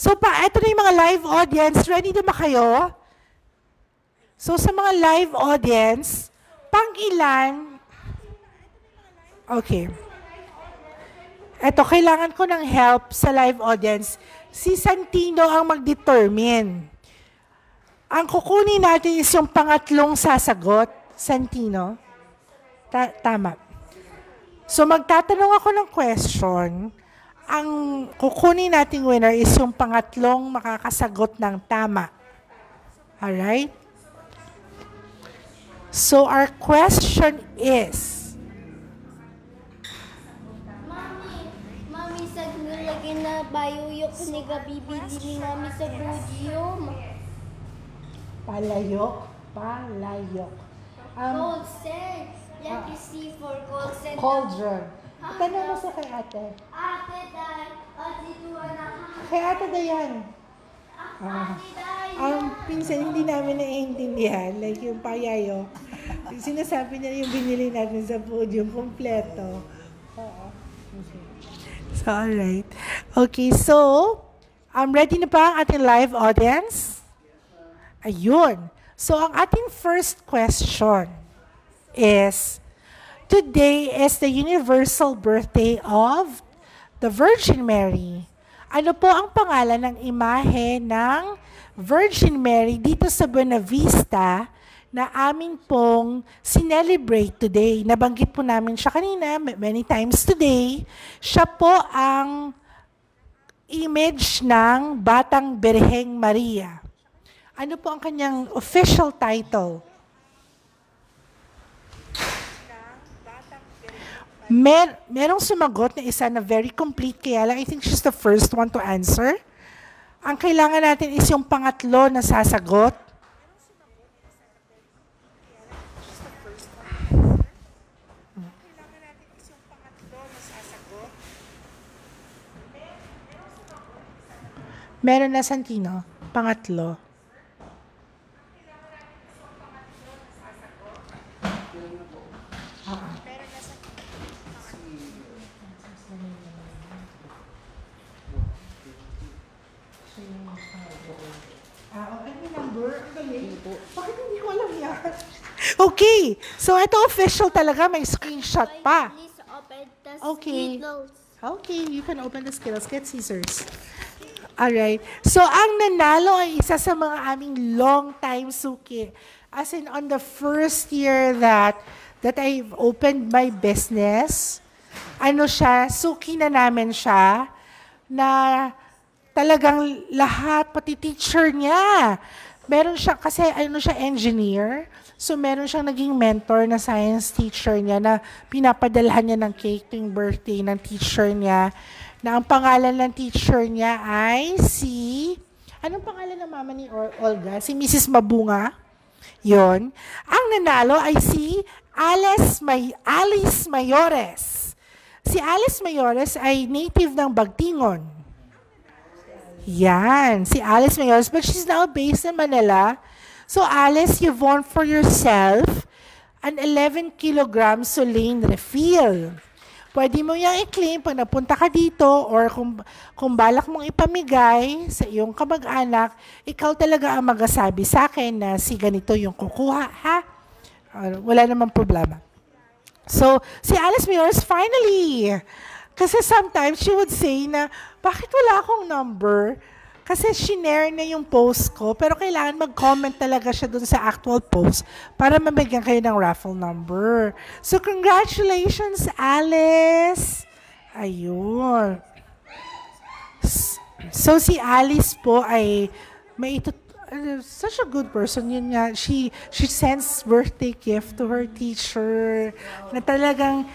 eto na yung mga live audience. Ready na ba kayo? So, sa mga live audience, pang-ilan? Okay. Eto, kailangan ko ng help sa live audience. Si Santino ang mag-determine. Ang kukunin natin is yung pangatlong sasagot. Santino? Tama. So, magtatanong ako ng question. Ang kukunin nating winner is yung pangatlong makakasagot ng tama. Alright? So, our question is, Mami, sa nilagay na bayuyok ni Gabibili ni Mami sa budyom. palayok. Cold send. Let me see for cold send. Cauldron. Tanong mo sa kay ate. Ate Day, ate Duana. Kay ate Dayan. Ate Day. Pinsan, hindi namin naiintindihan. Like yung payayo. Sinasabi niya yung binili natin sa podium, kompleto. So, alright. Okay, so, ready na ba ang ating live audience? Ayun. So, ang ating first question is, today is the universal birthday of the Virgin Mary. Ano po ang pangalan ng imahe ng Virgin Mary dito sa Buena Vista na amin pong sinelebrate today? Nabanggit po namin siya kanina many times today. Siya po ang image ng Batang Birheng Maria. Ano po ang kanyang official title? Merong sumagot na isa na very complete, kaya lang I think she's the first one to answer. Ang kailangan natin is yung pangatlo na sasagot. Meron na, Santino, pangatlo. Okay, may number. Ang galing. Bakit hindi ko alam yan? Okay. So, ito official talaga. May screenshot pa. Please open the Okay. Skittles. Okay, you can open the Skittles. Get scissors. Alright. So, ang nanalo ay isa sa mga aming long-time suki. As in, on the first year that that I've opened my business. Ano siya, suki na namin siya, na talagang lahat, pati teacher niya. Meron siya, kasi ano siya, engineer. So meron siyang naging mentor na science teacher niya na pinapadalhan niya ng cake tuwing birthday ng teacher niya. Na ang pangalan ng teacher niya ay si... Anong pangalan ng mama ni Olga? Si Mrs. Mabunga. Yon. Ang nanalo ay si Alice Mayores. Si Alice Mayores ay native ng Bagtingon. Yan, si Alice Mayores. But she's now based in Manila. So Alice, you've won for yourself an 11 kilogram Solein refill. Pwede mo yung i-claim pag napunta ka dito or kung balak mong ipamigay sa iyong kamag-anak, ikaw talaga ang magasabi sa akin na si ganito yung kukuha, ha? Wala namang problema. So, si Alice Mayores, finally! Kasi sometimes she would say na, bakit wala akong number? Kasi shinare na yung post ko, pero kailangan mag-comment talaga siya dun sa actual post para mabigyan kayo ng raffle number. So, congratulations, Alice! Ayun. So, si Alice po ay such a good person. Yun nga, she sends birthday gift to her teacher na talagang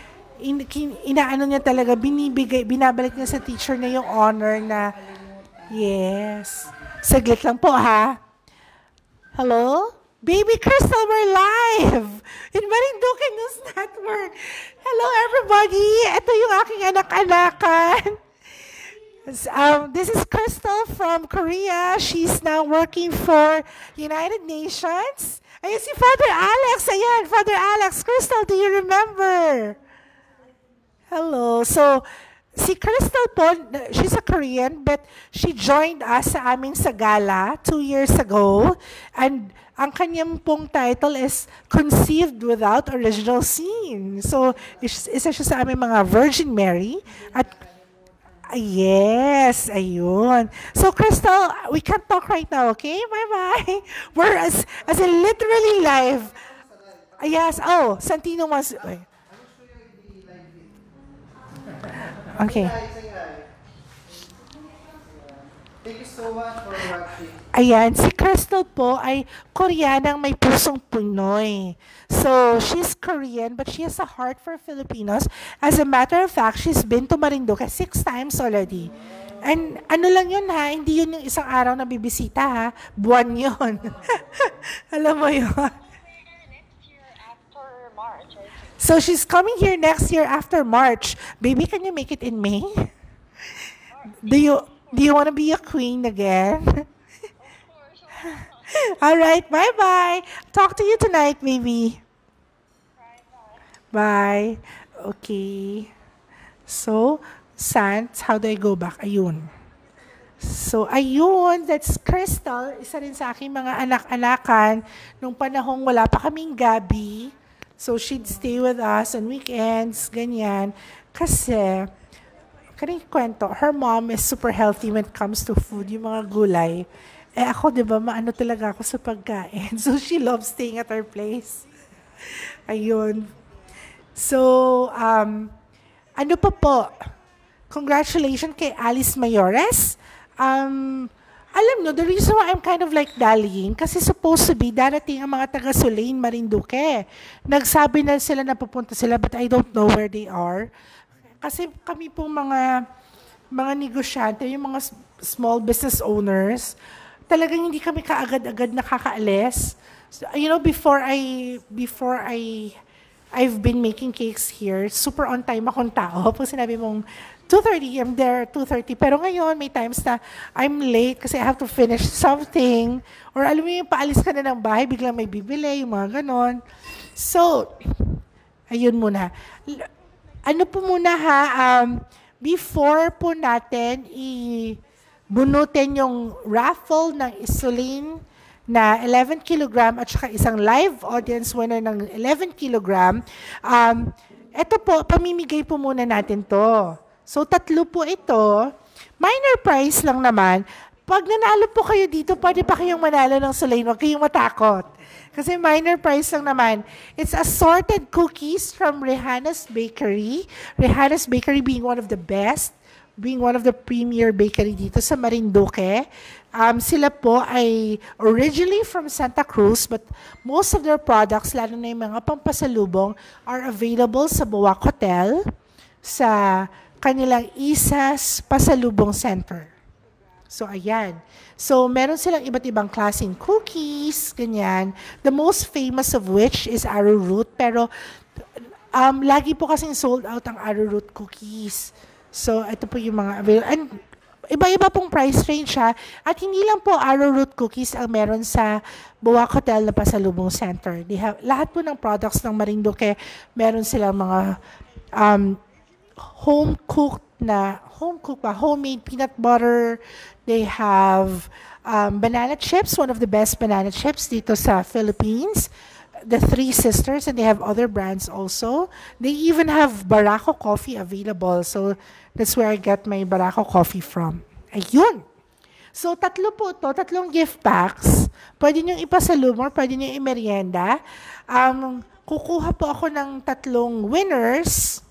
inaano niya talaga, binabalik niya sa teacher na yung honor na yes. Saglit lang po, ha? Hello? Baby Crystal, we're live in Marinduque News Network. Hello, everybody. Ito yung aking anak-anakan. This is Crystal from Korea. She's now working for United Nations. Ayun si Father Alex. Ayan, Father Alex. Crystal, do you remember? Hello. So, si Crystal po, she's a Korean, but she joined us sa aming Sagala 2 years ago. And ang kanyang pong title is Conceived Without Original Sin. So, isa siya sa aming mga Virgin Mary. At, yes, ayun. So, Crystal, we can't talk right now, okay? Bye-bye. We're as in literally live. Yes, Santino wants... Okay. Thank you so much for watching. Ayan, si Crystal po ay Koreanang may pusong Pinoy. So, she's Korean but she has a heart for Filipinos. As a matter of fact, she's been to Marinduque 6 times already. And ano lang yun, ha, hindi yun yung isang araw na bibisita, ha, buwan yun. Alam mo yun. So she's coming here next year after March. Baby, can you make it in May? Do you want to be a queen again? All right, bye-bye. Talk to you tonight, baby. Bye. Okay. So, Sans, how do I go back? Ayun. So, ayun, that's Crystal. Isa rin sa aking mga anak-anakan nung panahong wala pa kaming gabi. So, she'd stay with us on weekends, ganyan. Kasi, kanina kwento, her mom is super healthy when it comes to food, yung mga gulay. Eh ako, di ba, maano talaga ako sa pagkain. So, she loves staying at our place. Ayun. So, ano pa po? Congratulations kay Alice Mayores. Alam nyo, the reason why I'm kind of like dallying, kasi supposed to be, darating ang mga taga Solein, Marinduque. Nagsabi na sila na pupunta sila, but I don't know where they are. Kasi kami pong mga negosyante, yung mga small business owners, talagang hindi kami kaagad-agad nakakaalis. So, you know, before I've been making cakes here, super on time akong tao. Pag sinabi mong 2:30, I'm there 2:30. Pero ngayon, may times na I'm late kasi I have to finish something. Or alam mo yung paalis ka na ng bahay, biglang may bibili, yung mga ganon. So, ayun muna. Ano po muna ha, before po natin bunutin yung raffle ng Solein na 11 kilogram at saka isang live audience winner ng 11 kilogram, ito po, pamimigay po muna natin to. So, 3 po ito. Minor prize lang naman. Pag nanalo po kayo dito, pwede pa kayong manalo ng Solein. Huwag kayong matakot. Kasi minor price lang naman. It's assorted cookies from Rehanna's Bakery. Rehanna's Bakery being one of the best, being one of the premier bakery dito sa Marinduque. Sila po ay originally from Santa Cruz, but most of their products, lalo na yung mga pampasalubong, are available sa Buwak Hotel, sa kanilang Isas Pasalubong Center. So, ayan. So, meron silang iba't ibang klaseng cookies, ganyan. The most famous of which is arrowroot, pero lagi po kasing sold out ang arrowroot cookies. So, ito po yung mga available. And iba-iba pong price range ha. At hindi lang po arrowroot cookies ang meron sa Buwak Hotel na Pasalubong Center. Lahat po ng products ng Marinduque, meron silang mga homemade peanut butter. They have banana chips, one of the best banana chips dito sa Philippines. The Three Sisters, and they have other brands also. They even have Barako coffee available. So, that's where I get my Barako coffee from. Ayun. So, tatlong gift packs. Pwede nyo ipasalubong, pwede nyo imerienda. Kukuha po ako ng 3 winners.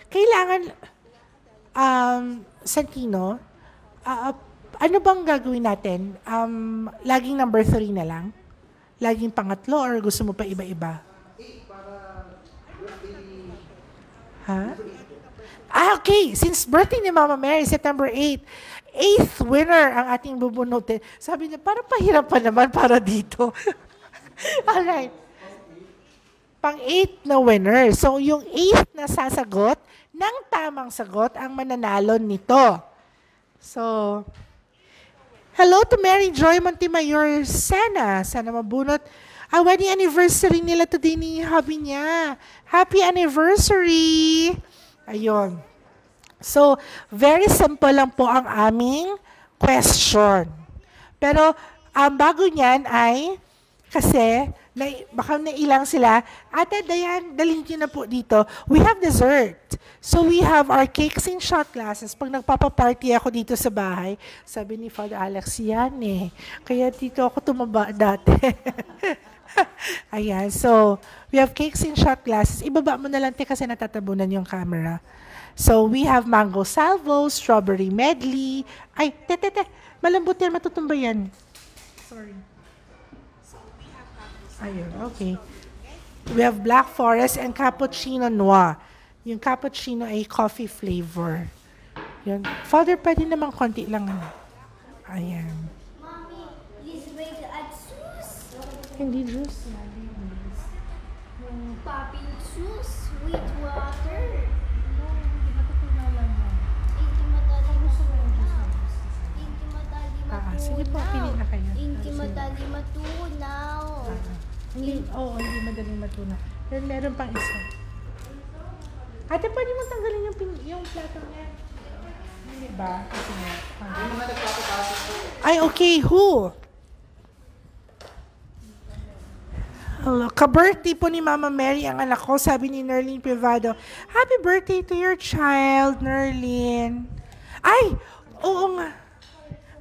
Kailangan, Santino, ano bang gagawin natin? Laging number 3 na lang? Laging pangatlo or gusto mo pa iba-iba? Ha? Okay. Since birthday ni Mama Mary, September 8, 8th winner ang ating bubunutin. Sabi niya, parang pahirap pa naman para dito. Alright. Pang-8 na winner. So, yung 8th na sasagot, ng tamang sagot, ang mananalo nito. So, hello to Mary Joy Montemayor Sana. Sana mabunot ang wedding anniversary nila today ni hubby niya. Happy anniversary! Ayun. So, very simple lang po ang aming question. Pero, ang bago niyan ay, kasi, baka nailang sila, Ate Dayan, dalhin niyo na po dito. We have dessert. So, we have our cakes in shot glasses. Pag nagpapaparty ako dito sa bahay, sabi ni Father Alex, yan eh. Kaya dito ako tumaba dati. Ayan. So, we have cakes in shot glasses. Ibaba mo na lang, te, kasi natatabunan yung camera. So, we have mango salvo, strawberry medley. Ay, te, malambot yan, matutumba yan. Sorry. Ayun, okay. We have black forest and cappuccino noir. Yung cappuccino ay coffee flavor. Yun. Father, pwede naman konti lang. Ayan. Mommy, is ready to add juice. Hindi juice. Papi, juice with water. Sige po, pili na kayo. Hindi madali matunaw. Hindi madaling matunaw. Pero meron pang isa. Ate, pwede mo tanggalin yung plato niya. Hindi ba? Kasi nga. Ay, okay. Who? Hello. Ka-birthday po ni Mama Mary ang anak ko, sabi ni Nerlene Privado. Happy birthday to your child, Nerlene. Ay! Oo nga.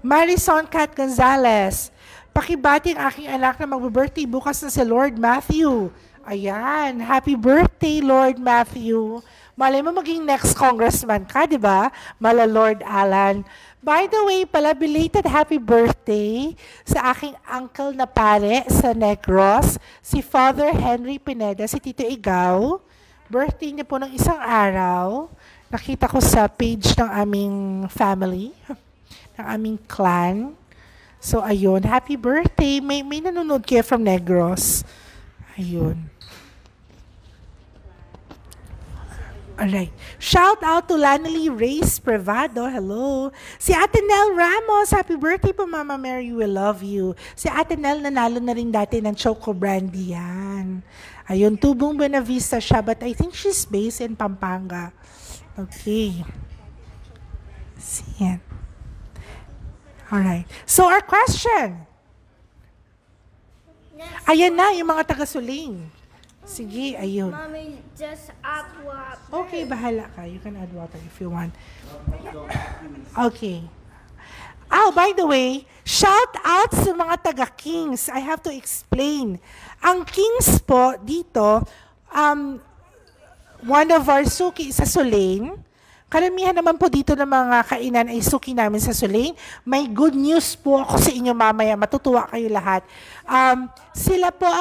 Marison Cat Gonzalez. Pakibati ang aking anak na mag-birthday bukas na si Lord Matthew. Ayan. Happy birthday, Lord Matthew. Malay mo maging next congressman ka, di ba? Mala Lord Alan. By the way, pala, belated happy birthday sa aking uncle na pare sa Negros, si Father Henry Pineda, si Tito Igaw. Birthday niya po ng isang araw. Nakita ko sa page ng aming family, ng aming clan. So, ayun. Happy birthday. May nanonood kayo from Negros. Ayun. Alright. Shout out to Lanely Reyes Privado. Hello. Si Ate Nel Ramos. Happy birthday po, Mama Mary. We love you. Si Ate Nel nanalo na rin dati ng Choco Brandy yan. Ayun. Tubong Buenavista siya, but I think she's based in Pampanga. Okay. Yan. Alright. So, our question. Ayan na, yung mga taga-suling. Sige, ayun. Mommy, just add water. Okay, bahala ka. You can add water if you want. Okay. Oh, by the way, shout out sa mga taga-Kings. I have to explain. Ang Kings po dito, one of our suki sa Sulain. Karamihan naman po dito ng mga kainan ay suki namin sa Sulain. May good news po ako sa inyo mamaya. Matutuwa kayo lahat. Sila po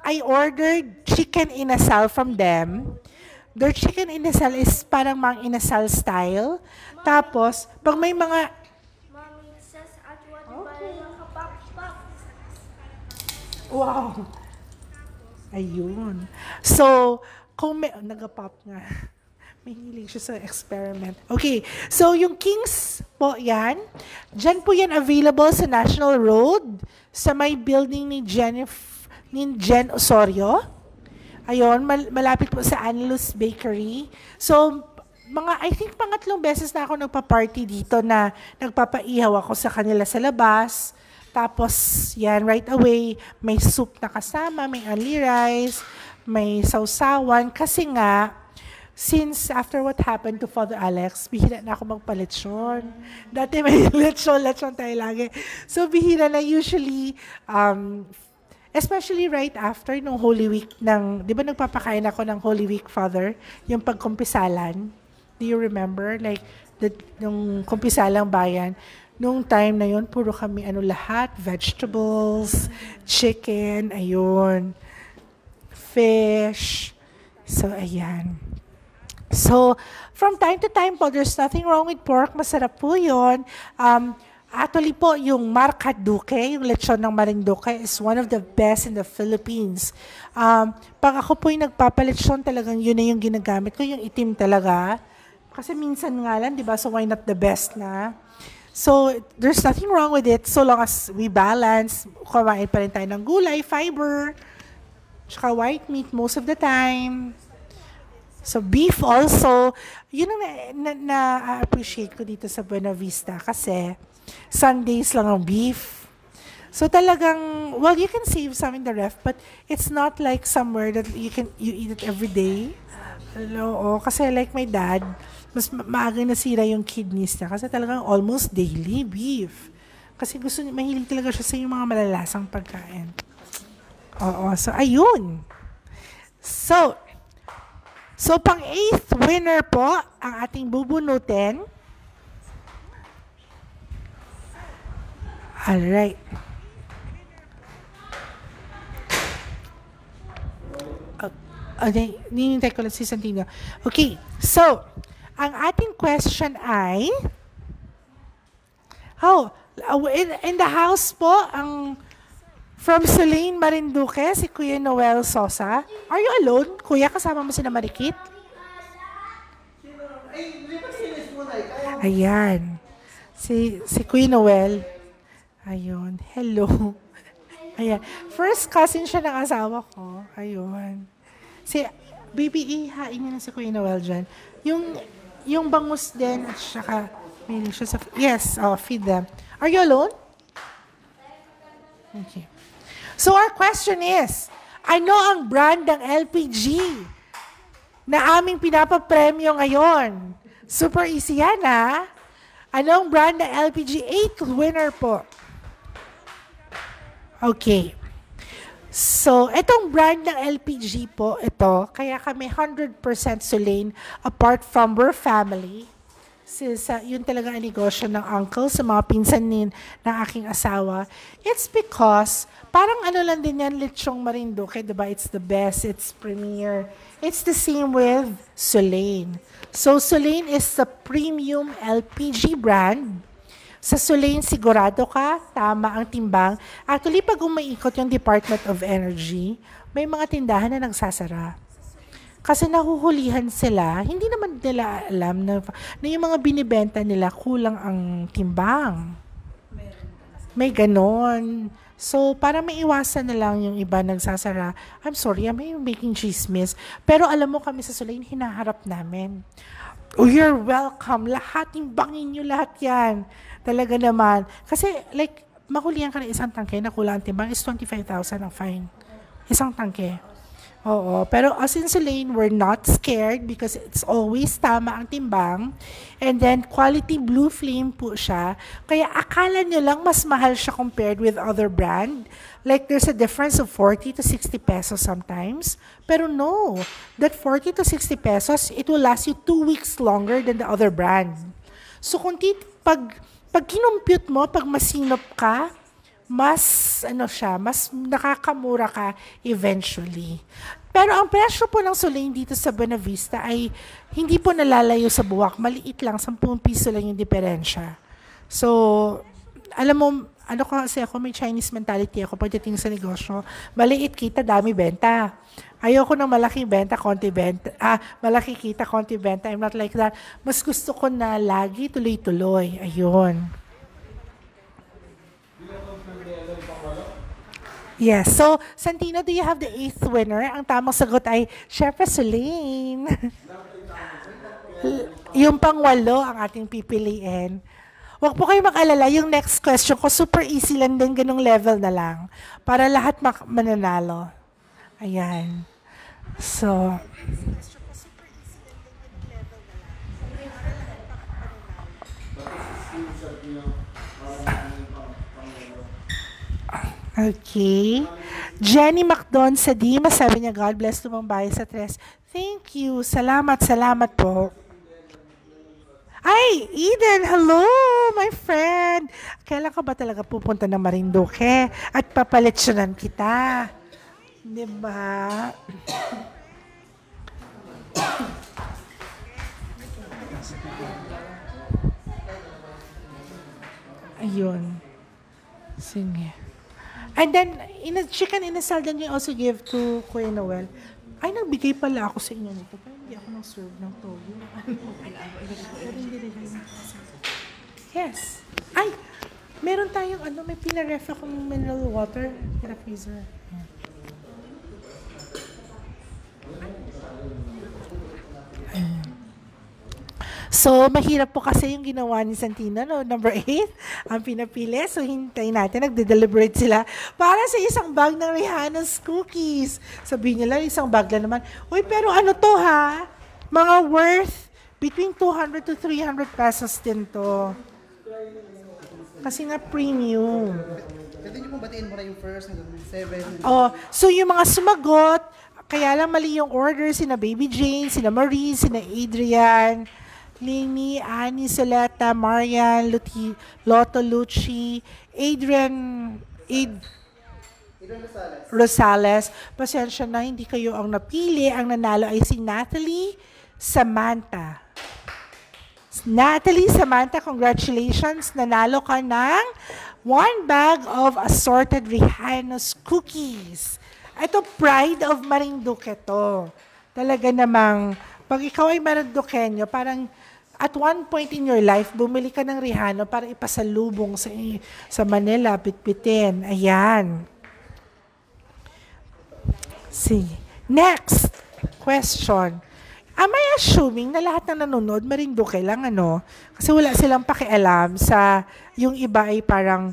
I ordered chicken inasal from them. Their chicken inasal is parang mang inasal style. Tapos, pag may mga... Mommy says at what nakapap-pap. Wow! Ayun. So, kung may... nagapop nga. May hiling siya sa experiment. Okay. So, yung Kings po yan. Diyan po yan available sa National Road. Sa may building ni Jen Osorio. Ayun. Malapit po sa Anilus Bakery. So, I think pangatlong beses na ako nagpa-party dito na nagpapaihaw ako sa kanila sa labas. Tapos, yan, right away, may soup na kasama, may only rice, may sausawan. Kasi nga, since after what happened to Father Alex, bihira na ako magpaletsyon. Dati may lechon tayo lagi. So, bihira na usually, especially right after nung Holy Week di ba nagpapakain ako ng Holy Week, Father? Yung pagkumpisalan. Do you remember? Like, nung kumpisalang bayan, nung time na yun, puro kami lahat, vegetables, chicken, ayun, fish. So, ayan. So, from time to time po, there's nothing wrong with pork. Masarap po yun. Actually po, yung Marcaduque, yung lechon ng Marinduque, is one of the best in the Philippines. Pag ako po yung nagpapalechon, talagang yun na yung ginagamit ko, yung itim talaga. Kasi minsan nga lang, di ba? So, why not the best na? So, there's nothing wrong with it so long as we balance. Kumain pa rin tayo ng gulay, fiber, tsaka white meat most of the time. So, beef also. Yun ang na-appreciate ko dito sa Buena Vista kasi Sundays lang ang beef. So, talagang, well, you can save some in the ref, but it's not like somewhere that you eat it every day. Hello, kasi like my dad, mas maaga nasira yung kidneys niya kasi talagang almost daily beef. Kasi mahilig talaga siya sa yung mga malalasang pagkain. Oo, so ayun. So pang 8th winner po, ang ating bubunutin. Alright. Okay, ninintay ko lang si Santino. Okay, so, ang ating question ay, in the house po, from Sulain, Marinduque, si Kuya Noel Sosa. Are you alone? Kuya, kasama mo si na Marikit? Ayan. Si Kuya Noel. Ayun. Hello. Ayan. First cousin siya ng asawa ko. Ayun. Si baby, ihain niya na si Kuya Noel dyan. Yung bangus din at saka may siya sa... Yes, feed them. Are you alone? Okay. So our question is, ano ang brand ng LPG na aming pinapapremyo ngayon? Super easy yan, ha? Anong brand ng LPG? 8th winner po. Okay. So, itong brand ng LPG po, kaya kami 100% Sulain apart from our family. Yun talaga ang negosyo ng uncle sa mga pinsan ng aking asawa. It's because, parang lang din yan, lechong Marinduque, diba? It's the best, it's premier. It's the same with Sulain. So, Sulain is the premium LPG brand. Sa Sulain, sigurado ka, tama ang timbang. Actually, pag umaikot yung Department of Energy, may mga tindahan na nagsasara. Kasi nahuhulihan sila, hindi naman nila alam na yung mga binibenta nila kulang ang timbang. May ganon. So, para maiwasan na lang yung iba nagsasara, I'm sorry, I'm making chismis. Pero alam mo kami sa Sulain, hinaharap namin. Oh, you're welcome. Lahat, timbangin nyo lahat yan. Talaga naman. Kasi, like, mahulihan ka na isang tangke na kulang ang timbang is 25,000 ang fine. Isang tangke. Oo, pero us in Sulain, we're not scared because it's always tama ang timbang. And then, quality blue flame po siya. Kaya akala nyo lang mas mahal siya compared with other brand. Like, there's a difference of 40 to 60 pesos sometimes. Pero no, that 40 to 60 pesos, it will last you 2 weeks longer than the other brand. So, kung pag kinumpute mo, pag masinop ka, mas mas nakakamura ka eventually. Pero ang presyo po ng Sulain dito sa Buena Vista ay hindi po nalalayo sa buwak. Maliit lang, 10 piso lang yung diferensya. So, alam mo, kasi ako, may Chinese mentality ako pagdating sa negosyo. Maliit kita, dami benta. Ayoko ng malaking benta, konti benta. Malaki kita, konti benta. I'm not like that. Mas gusto ko na lagi tuloy-tuloy. Ayun. Yes. So, Santino, do you have the 8th winner? Ang tamang sagot ay, syempre, Sulain. Yung pang-walo ang ating pipiliin. Huwag po kayo mag-alala. Yung next question ko, super easy lang din, ganung level na lang. Para lahat mananalo. Ayan. So, okay. Jenny Macdon sa Dima, sabi niya, God bless lumang bahay sa Tres. Thank you. Salamat po. Ay, Eden, hello, my friend. Kailan ka ba talaga pupunta ng Marinduque? At papaletsyonan kita. Diba? Ayun. Sige. And then, chicken inasal then you also give to Kuya Noel. Ay, nagbigay pala ako sa inyo nito. Pero hindi ako nang-serve ng toyo. Pero hindi rin. Yes. Ay, meron tayong may pinaref akong mineral water in the freezer. So, mahirap po kasi yung ginawa ni Santino, no? Number 8, ang pinapili. So, hintayin natin, nagde-deliberate sila para sa isang bag ng Rihanna's cookies. Sabihin nila, isang bag lang naman. Uy, pero ano to ha? Mga worth between 200 to 300 pesos din to. Kasi nga premium. Pwede niyo pong batiin mo na yung first, 7. Oh, so yung mga sumagot, kaya lang mali yung order, sina Baby Jane, sina Marie, sina Adrian, Lini, Annie, Soleta, Marian, Lotto Lucci, Adrian Rosales. Pasensya na, hindi kayo ang napili. Ang nanalo ay si Natalie Samantha. Natalie Samantha, congratulations. Nanalo ka ng 1 bag of assorted Rihanna's cookies. Ito, pride of Marinduque to. Talaga namang, pag ikaw ay Marinduqueño, parang at one point in your life, bumili ka ng Rihanna para ipasalubong sa Manila, pitpitin. Ayan. See. Next question. Am I assuming na lahat ng nanonood, Marinduque lang, Kasi wala silang pakialam sa yung iba ay parang,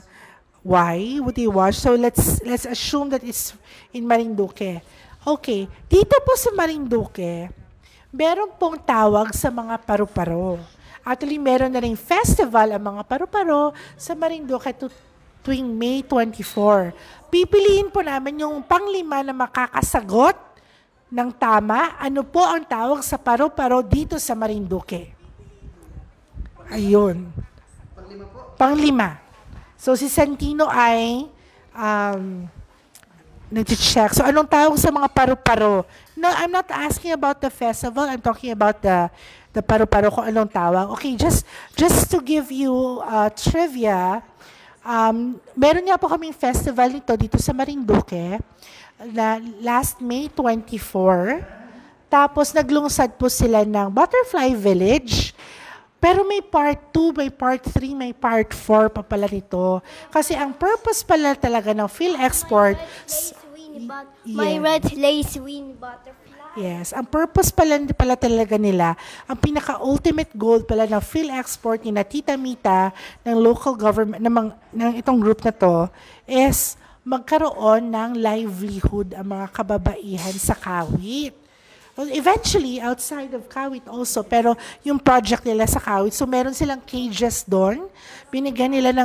why would they watch? So let's assume that it's in Marinduque. Okay. Dito po sa Marinduque, meron pong tawag sa mga paru-paro. Actually, meron na ring festival ang mga paru-paro sa Marinduque tuwing May 24. Pipiliin po namin yung pang-5 na makakasagot ng tama. Ano po ang tawag sa paru-paro dito sa Marinduque? Ayun. Pang-5. So, si Santino ay nag-check. So, anong tawag sa mga paru-paro? No, I'm not asking about the festival. I'm talking about the paru-paro kung anong tawag. Okay, just to give you trivia, meron nga po kaming festival nito dito sa Marinduque na last May 24. Tapos, naglungsad po sila ng Butterfly Village. Pero may part 2, may part 3, may part 4 pa pala nito. Kasi ang purpose pala talaga ng PhilExport, My red lace wing butterfly. yes, ang purpose pala talaga nila, ang pinaka-ultimate goal pala ng PhilExport ni na Tita Mita ng local government, ng itong group na to, is magkaroon ng livelihood ang mga kababaihan sa Kawit. Well, eventually, outside of Kawit also, pero yung project nila sa Kawit, so meron silang cages doon. Binigyan nila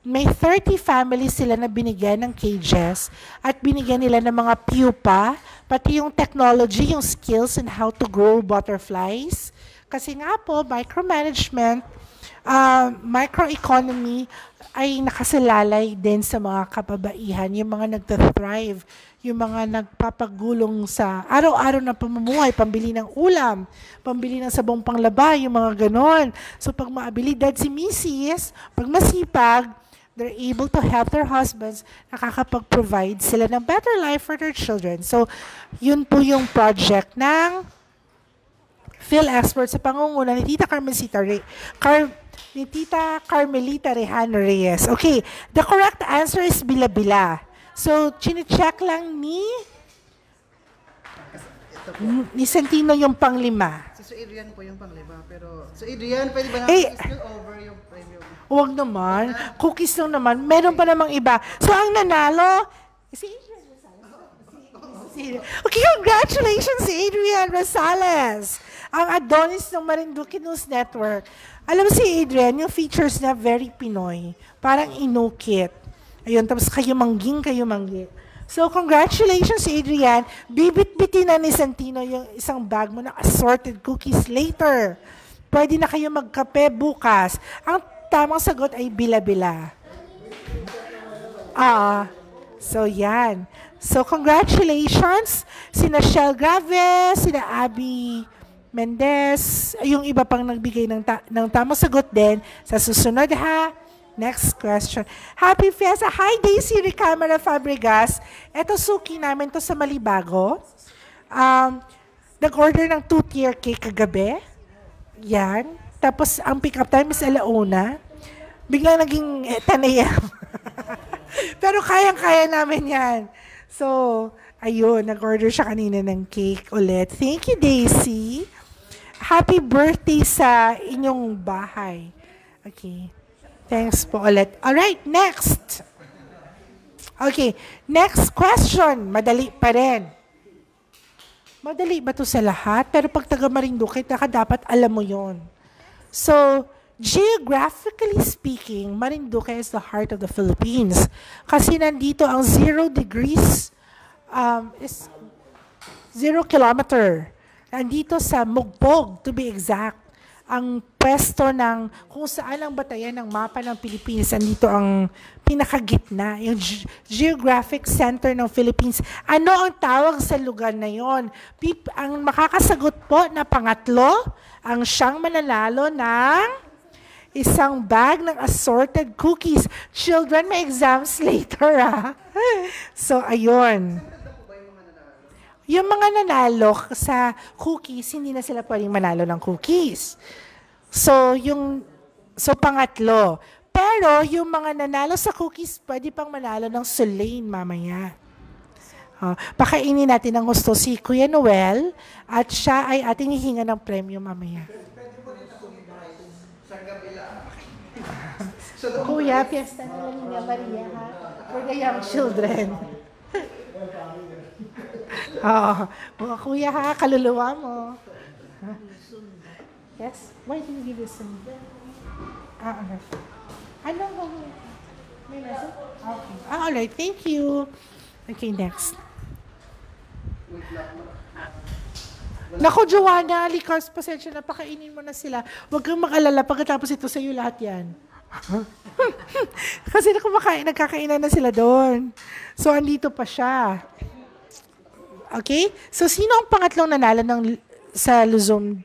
may 30 families sila na binigyan ng cages at binigyan nila ng mga pupa, pati yung technology, yung skills on how to grow butterflies. Kasi nga po, micromanagement, microeconomy ay nakasalalay din sa mga kababaihan, yung mga nagtathrive, yung mga nagpapagulong sa araw-araw na pamumuhay, pambili ng ulam, pambili ng sabong panglaba, yung mga ganon. So pag maabilidad si Mrs., pag masipag, they're able to help their husbands, nakakapag-provide sila ng better life for their children. So yun po yung project ng PhilExpert sa pangunguna ni Tita Carmelita Rejano Reyes. Okay, the correct answer is Bila-Bila. So, chine-check lang ni Santino yung panglima. Si Adrian po yung panglima, pero so Adrian, pwede ba Eh, natin spill over yung premium? Huwag naman. Cookies lang naman. Meron pa namang iba. So, ang nanalo, si Adrian Rosales. Okay, congratulations, Adrian Rosales. Ang Adonis ng Marinduque News Network. Alam mo si Adrian, yung features na very Pinoy. Parang inukit. Ayun, tapos kayo manggi. So, congratulations, Adrian. Bibit-bitin na ni Santino yung isang bag mo na assorted cookies later. Pwede na kayo magkape bukas. Ang tamang sagot ay Bila-Bila. So, yan. So, congratulations. Sina Shell Graves, sina Abby Mendez, yung iba pang nagbigay ng tamang sagot din. Sa susunod ha. Next question. Happy Fiesta. Hi, Daisy Recamera Fabregas. Ito, suki namin to sa Malibago. Nag-order ng 2-tier cake kagabi. Yan. Tapos, ang pick-up time is alauna. Biglang naging 10 a.m. Pero kayang-kaya namin yan. So, ayun, nag-order siya kanina ng cake ulit. Thank you, Daisy. Happy birthday sa inyong bahay. Okay. Thanks po ulit. Alright, next. Okay, next question. Madali pa rin. Madali ba to sa lahat? Pero pag taga Marinduque, dapat alam mo yon. So, geographically speaking, Marinduque is the heart of the Philippines. Kasi nandito ang 0 degrees is 0 kilometer. Nandito sa Mugpog, to be exact. Ang pwesto ng kung saan ang batayan ng mapa ng Pilipinas, andito ang pinakagitna, yung geographic center ng Philippines. Ano ang tawag sa lugar na yon? Ang makakasagot po na pangatlo, ang siyang mananalo ng isang bag ng assorted cookies. Children, may exams later, ah. So, ayun. Yung mga nanalo sa cookies, hindi na sila pwedeng manalo ng cookies. So, pangatlo. Pero, yung mga nanalo sa cookies, pwede pang manalo ng Sulain mamaya. Pakainin natin ng gusto si Kuya Noel at siya ay ating hihinga ng premyo mamaya. Kuya, fiesta na Niña Maria, ha? For the young children. Mga kuya ha, kaluluwa mo. Yes? Why didn't you give us some? Okay. Ano? May message? Okay. Alright, thank you. Okay, next. Naku, Joanna, Likas, pasensya na, pakainin mo na sila. Huwag kang mag-alala, pagkatapos ito sa'yo lahat yan. Kasi nagkakainan na sila doon. So, andito pa siya. Okay? So, sino ang pangatlong nanalo sa Luzon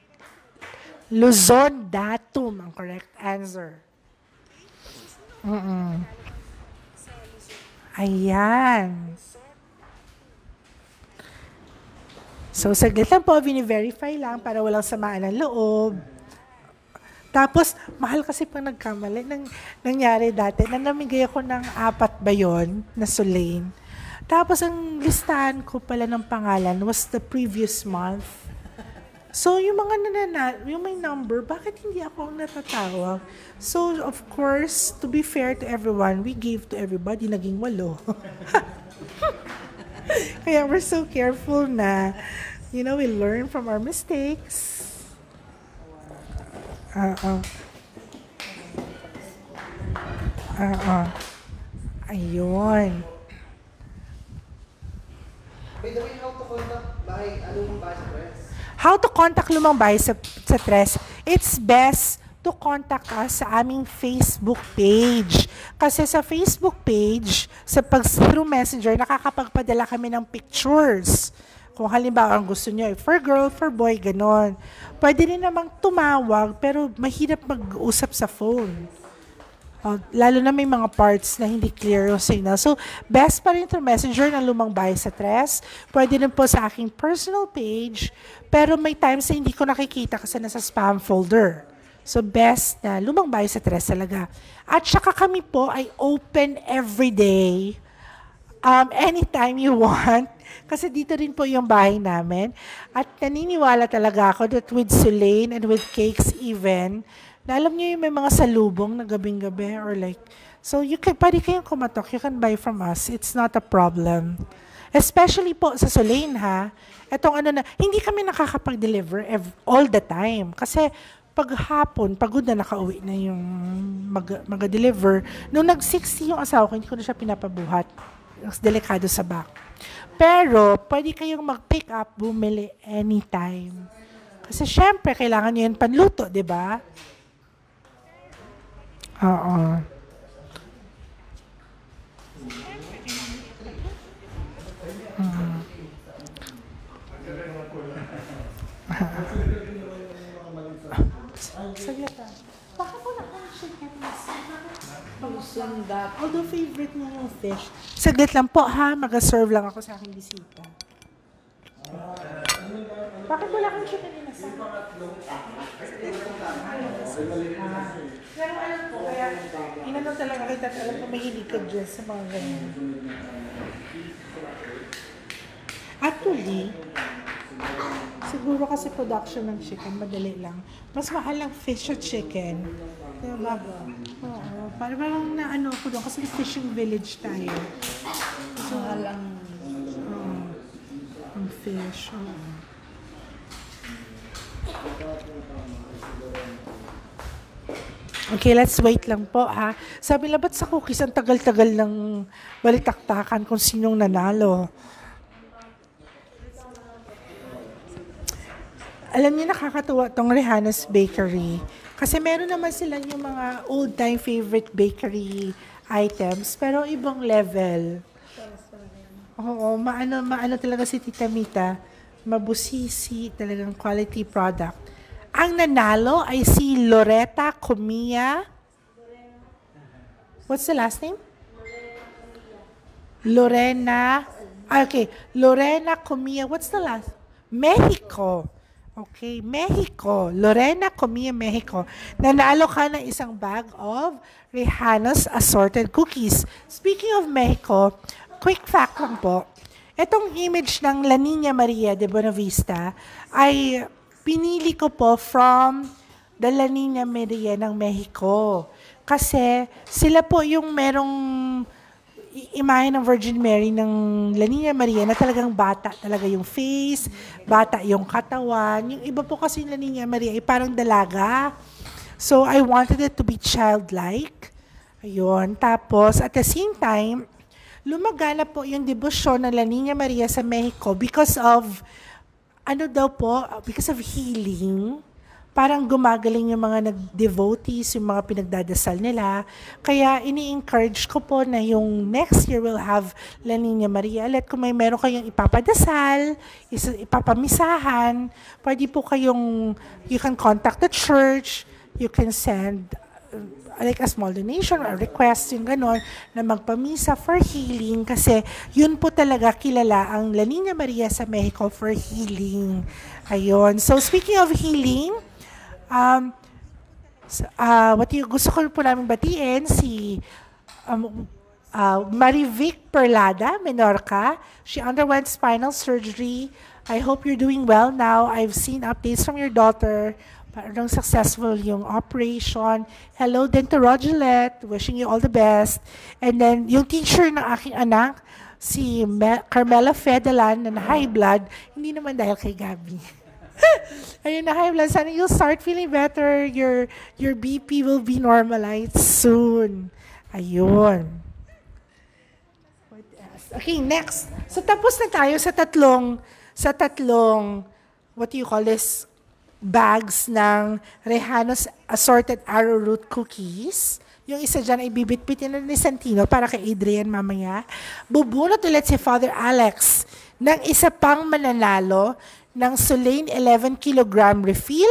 Datum? Ang correct answer. Ayan. So, saglit lang po, vini-verify lang para walang samaan ng loob. Tapos, mahal kasi pang nagkamali. Nangyari dati, namigay ako ng 4 ba yun, na Sulain. Tapos, ang listahan ko pala ng pangalan was the previous month. So, yung mga yung may number, bakit hindi ako ang natatawag? So, of course, to be fair to everyone, we gave to everybody, naging 8. Kaya we're so careful na, we learn from our mistakes. Ayun. By the way, how to contact Lumang Bahay sa Tres? How to contact Lumang Bahay sa Tres? It's best to contact us sa aming Facebook page. Kasi sa Facebook page, through Messenger, nakakapagpadala kami ng pictures. Kung halimbawa ang gusto nyo, for girl, for boy, ganon. Pwede rin namang tumawag, pero mahirap mag-usap sa phone. Lalo na may mga parts na hindi clear yung signal. So, best pa rin through Messenger ng Lumang Bahay sa Tres. Pwede rin po sa aking personal page, pero may times na hindi ko nakikita kasi nasa spam folder. So, best na Lumang Bahay sa Tres talaga. At saka kami po ay open every day. Anytime you want. Kasi dito rin po yung bahay namin. At naniniwala talaga ako that with Sulain and with Cakes even, na alam niyo yung may mga salubong na gabing-gabi or so pwede kayong kumatok, you can buy from us. It's not a problem. Especially po sa Sulain ha. Etong hindi kami nakakapag-deliver all the time. Kasi pag hapon, pagod na nakauwi na yung mag-deliver. Nung nag-60 yung asawa ko, hindi ko na siya pinapabuhat. Mas delikado sa back. Pero, pwede kayong mag-pick up, bumili anytime. Kasi syempre, kailangan nyo yun panluto, di ba? Oo. Saglit ah. Bakit wala kang chicken? Although favorite niya yung fish. Saglit lang po ha, mag-serve lang ako sa aking bisita. Bakit wala kang chicken inasal? Pero alam po, kaya inanong talaga kita at alam ko mahilig ka dyan sa mga ganyan. Actually, siguro kasi production ng chicken, madali lang. Mas mahal ang fish at chicken. Diba? Oo. Parang naano ko doon kasi fishing village tayo. So, mahal ang fish. Okay, let's wait lang po ha. Sabi lang, ba't sa cookies ang tagal-tagal ng balitaktakan kung sinong nanalo? Alam niyo, nakakatuwa tong Rihanna's Bakery. Kasi meron naman sila yung mga old-time favorite bakery items, pero ibang level. Oo, maano talaga si Tita Mita. Mabusisi, talagang quality product. Ang nanalo ay si Loretta Comia. What's the last name? Lorena. Okay, Lorena Comia. What's the last? Mexico. Okay, Mexico. Lorena Comia, Mexico. Nanalo ka ng isang bag of Rihanna's assorted cookies. Speaking of Mexico, quick fact lang po. Itong image ng La Niña Maria de Buenavista ay pinili ko po from the La Niña Maria ng Mexico. Kasi sila po yung merong imahe ng Virgin Mary ng La Niña Maria na talagang bata talaga yung face, bata yung katawan. Yung iba po kasi La Niña Maria ay parang dalaga. So, I wanted it to be childlike. Ayun. Tapos, at the same time, lumagana po yung debosyon ng La Niña Maria sa Mexico because of, because of healing. Parang gumagaling yung mga nag-devotees, yung mga pinagdadasal nila. Kaya ini-encourage ko po na yung next year we'll have La Niña Maria. Let kung may meron kayong ipapadasal, ipapamisahan, pwede po you can contact the church, you can send like a small donation or request, yung gano'n, na magpamisa for healing kasi yun po talaga kilala ang La Niña Maria sa Mexico for healing. Ayun. So speaking of healing, gusto ko po namin batiin si Marivic Perlada, Menorca. She underwent spinal surgery I hope you're doing well now. I've seen updates from your daughter. Parang successful yung operation. Hello din to Rogelette. Wishing you all the best. And then, yung teacher ng aking anak, si Carmela Fedelan na high blood, hindi naman dahil kay Gabby. Ayun na high blood. Sana you'll start feeling better. Your BP will be normalized soon. Ayun. What else? Okay, next. So tapos na tayo sa tatlong, what do you call this? Bags ng Rehano's assorted arrowroot cookies. Yung isa dyan ay bibit-bitin na ni Santino para kay Adrian mamaya. Bubunot ulit si Father Alex ng isa pang mananalo ng Solane 11 kilogram refill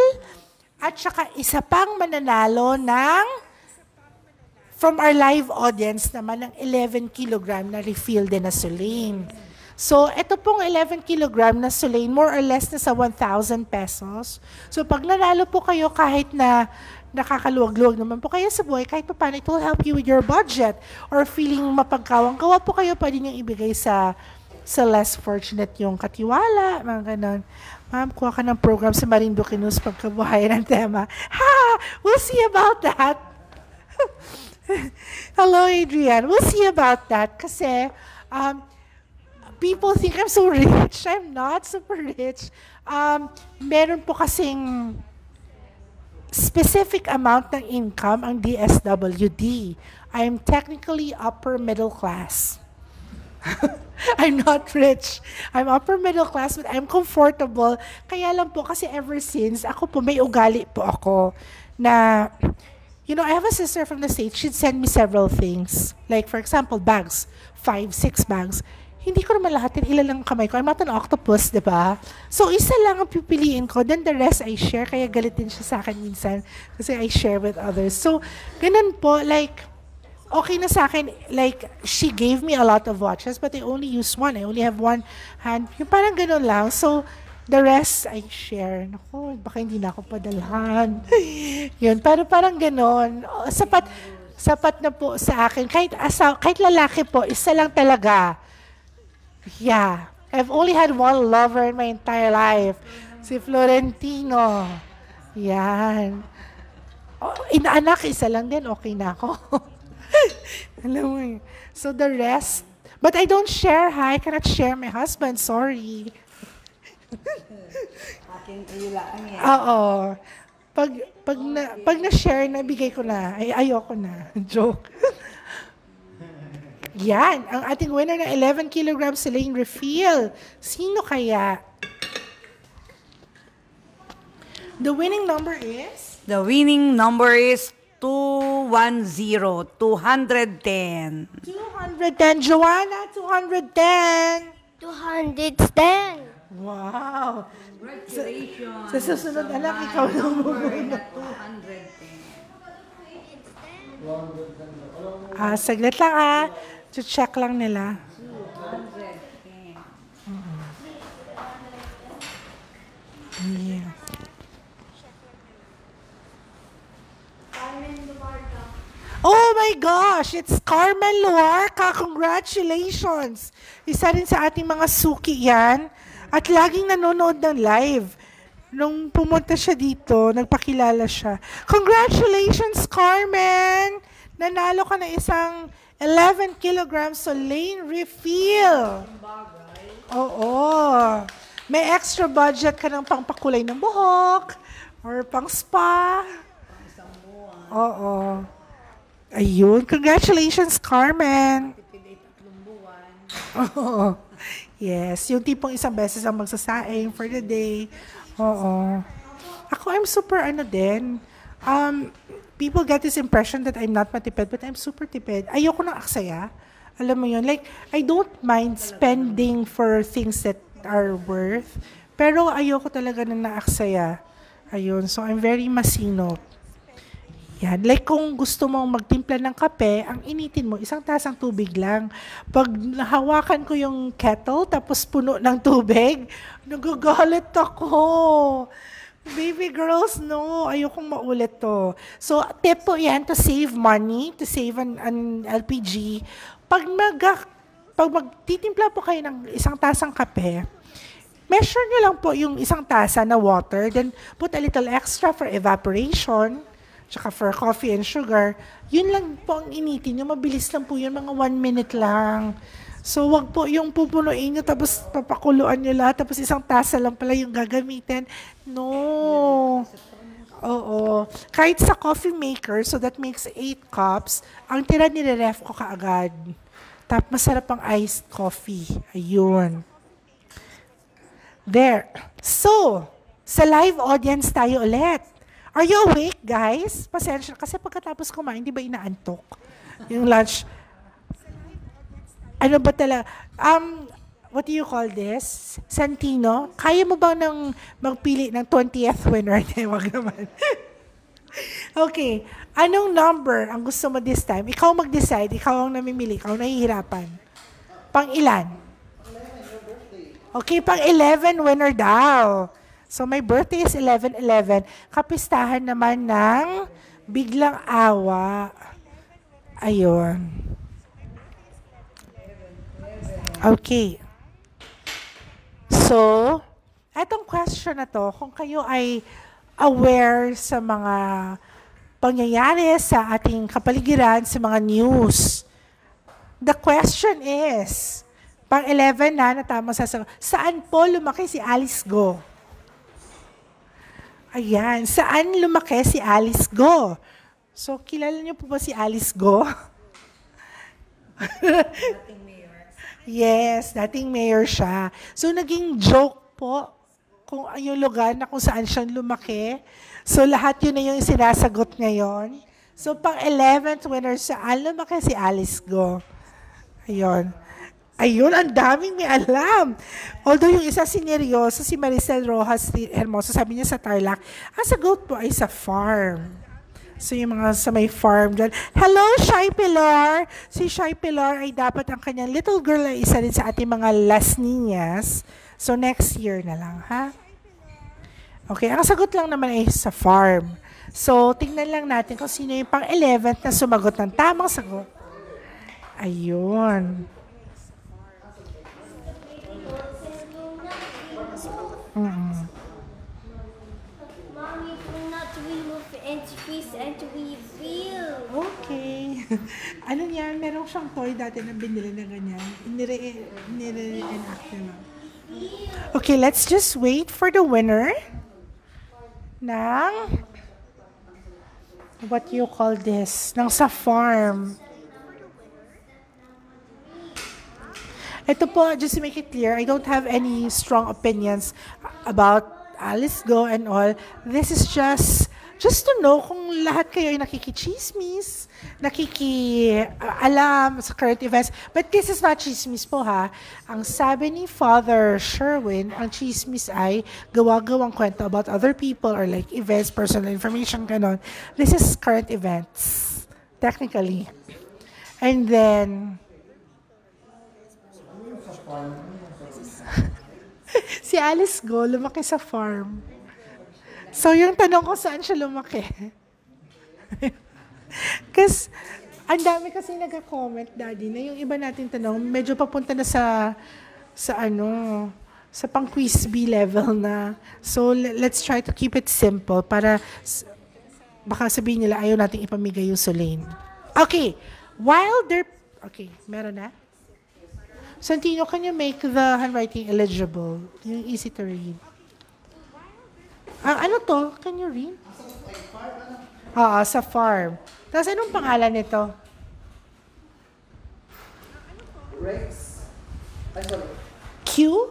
at saka isa pang mananalo ng from our live audience naman ng 11 kilogram na refill din na Solane. So, ito pong 11 kilogram na Solane, more or less na sa 1,000 pesos. So, pag nanalo po kayo kahit na nakakaluwag-luwag naman po kayo sa buhay, kahit pa paano, it will help you with your budget. Or feeling mapagkawang-kawa po kayo, pwede niyong ibigay sa less fortunate yung katiwala, mga ganon. Ma'am, kuha ka ng program sa Marinduque News pagkabuhayan ng tema. Ha! We'll see about that. Hello, Adrian. We'll see about that. Kasi, people think I'm so rich. I'm not super rich. Meron po kasing specific amount ng income ang DSWD. I'm technically upper middle class. I'm not rich. I'm upper middle class, but I'm comfortable. Kaya lang po kasi ever since, ako po may ugali po ako na, you know, I have a sister from the States. She'd send me several things. Like, for example, bags. 5, 6 bags. Hindi ko naman lahat ilan lang kamay ko. I'm not an octopus, di ba? So, isa lang ang pipiliin ko. Then the rest I share. Kaya galit din siya sa akin minsan. Kasi I share with others. So, ganun po. Like, okay na sa akin. Like, she gave me a lot of watches, but I only use one. I only have one hand. Yung parang ganun lang. So, the rest I share. Naku, baka hindi na ako padalhan. Yun, parang ganun. Sapat na po sa akin. Kahit lalaki po, isa lang talaga. Yeah, I've only had one lover in my entire life. Si Florentino. Yan. Oh, inaanak, isa lang din, okay na ako. Alam mo yun. So the rest, but I don't share, ha? I cannot share my husband, sorry. Aking ilaan yan. Oo. Pag na-share, nabigay ko na. Ay, ayoko na. Joke. Yan, ang ating winner ng 11 kilogram Solane refill. Sino kaya? The winning number is? The winning number is 210, 210. 210. Joanna, 210. 210. Wow. Congratulations. Sa susunod anak, ikaw na muna. 210. Saglit lang check lang nila. 210. Yeah. Oh my gosh! It's Carmen Luarca! Congratulations! Isa rin sa ating mga suki yan. At laging nanonood ng live. Nung pumunta siya dito, nagpakilala siya. Congratulations, Carmen! Nanalo ka na isang 11 kilograms Solane refill. Oo. May extra budget ka ng pangpakulay ng buhok or pang spa. Oo. Ayun. Congratulations, Carmen. Oo. Yes. Yung tipong isang beses ang magsasaing for the day. Oo. Ako, I'm super din. People get this impression that I'm not matipid, but I'm super tipid. Ayoko ng aksaya. Alam mo yun? Like, I don't mind spending for things that are worth, pero ayoko talaga na naaksaya. Ayun. So, I'm very masinop. Yan. Like, kung gusto mong magtimpla ng kape, ang initin mo, isang tasang tubig lang. Pag nahawakan ko yung kettle, tapos puno ng tubig, nagagalit ako. Baby girls, no. Ayokong maulit to. So, tip po yan to save money, to save an LPG. Pag magtitimpla po kayo ng isang tasang kape, measure nyo lang po yung isang tasa na water, then put a little extra for evaporation, tsaka for coffee and sugar. Yun lang po ang initin nyo. Mabilis lang po yun, mga 1 minute lang. So, wag po yung pupunuin nyo, tapos papakuluan nyo lahat, tapos isang tasa lang pala yung gagamitin. No. Oo. Kahit sa coffee maker, so that makes 8 cups, ang tira nire-ref ko kaagad. Tapos masarap ang iced coffee. Ayun. There. So, sa live audience tayo ulit. Are you awake, guys? Pasensya, kasi pagkatapos kumain, di ba inaantok? Yung lunch. Ano ba talaga? What do you call this? Santino? Kaya mo ba nang magpili ng 20th winner? Wag naman. Okay. Anong number ang gusto mo this time? Ikaw mag-decide. Ikaw ang namimili. Ikaw nahihirapan. Pang ilan? Okay, pang 11 winner daw. So, my birthday is 11/11. Kapistahan naman ng biglang awa. Ayun. Okay. So, etong question na to, kung kayo ay aware sa mga pangyayari sa ating kapaligiran, sa mga news, the question is, pang 11 na tamang sasagot, saan po lumaki si Alice Go? Ayan, saan lumaki si Alice Go? So, kilala niyo po ba si Alice Go? Yes, dating mayor siya. So, naging joke po kung yung lugar na kung saan siyang lumaki. So, lahat yun na yung sinasagot ngayon. So, pang 11th winner, saan lumaki si Alice Go? Ayun. Ayun, ang daming may alam. Although yung isa sineryoso, si Maricel Rojas Hermoso, sabi niya sa Tarlac, ang sagot po ay sa farm. So, yung mga sa may farm dyan. Hello, Shy Pilar! Si Shy Pilar ay dapat ang kanyang little girl ay isa rin sa ating mga Las Niñas. So, next year na lang, ha? Okay, ang sagot lang naman ay sa farm. So, tingnan lang natin kung sino yung pang 11th na sumagot ng tamang sagot. Ayun. Mommy, do not remove entries and reveal. Okay. Ano yan? Meron siyang toy dati na binili na ganyan. Nire-enact na lang. Okay, let's just wait for the winner ng what you call this? Ng sa farm. Ito po, just to make it clear, I don't have any strong opinions about Alice Go and all. This is just to know kung lahat kayo ay nakikichismis, nakikialam sa current events. But this is not chismis po, ha. Ang sabi ni Father Sherwin, ang chismis ay gawa-gawang kwento about other people or like events, personal information, ganon. This is current events, technically. And then, si Alice Go, lumaki sa farm. So, yung tanong ko, saan siya lumaki? Kasi, ang dami kasi nag-comment, Daddy, na yung iba natin tanong, medyo papunta na sa pang quiz B level na. So, let's try to keep it simple para baka sabihin nila, ayaw natin ipamigay yung Solane. Okay. Okay, meron na? Santino, can you make the handwriting illegible? Yung easy to read. Ano to? Can you read? Oo, sa farm. Tapos anong pangalan nito? Rex. Ay, sorry. Q?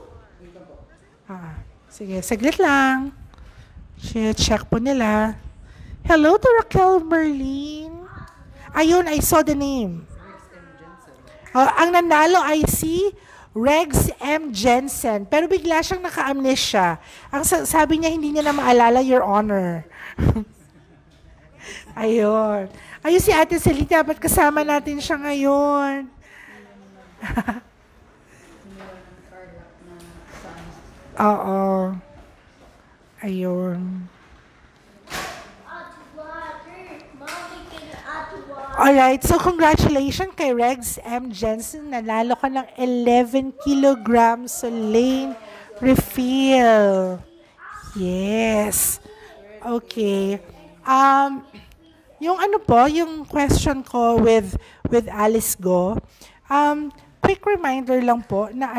Sige, saglit lang. Check po nila. Hello to Raquel Merlin. Ayun, I saw the name. Ang nanalo ay si Rex M. Jensen. Pero bigla siyang naka-amnesia. Ang sabi niya, hindi niya na maalala, Your Honor. Ayun. Ayun si Ate Celita, dapat kasama natin siya ngayon. Oo. Ayun. Alright, so congratulations kay Rex M. Jensen. Nanalo ka ng 11 kilograms Solane Refill. Yes. Okay. Yung ano po, yung question ko with Alice Go, quick reminder lang po na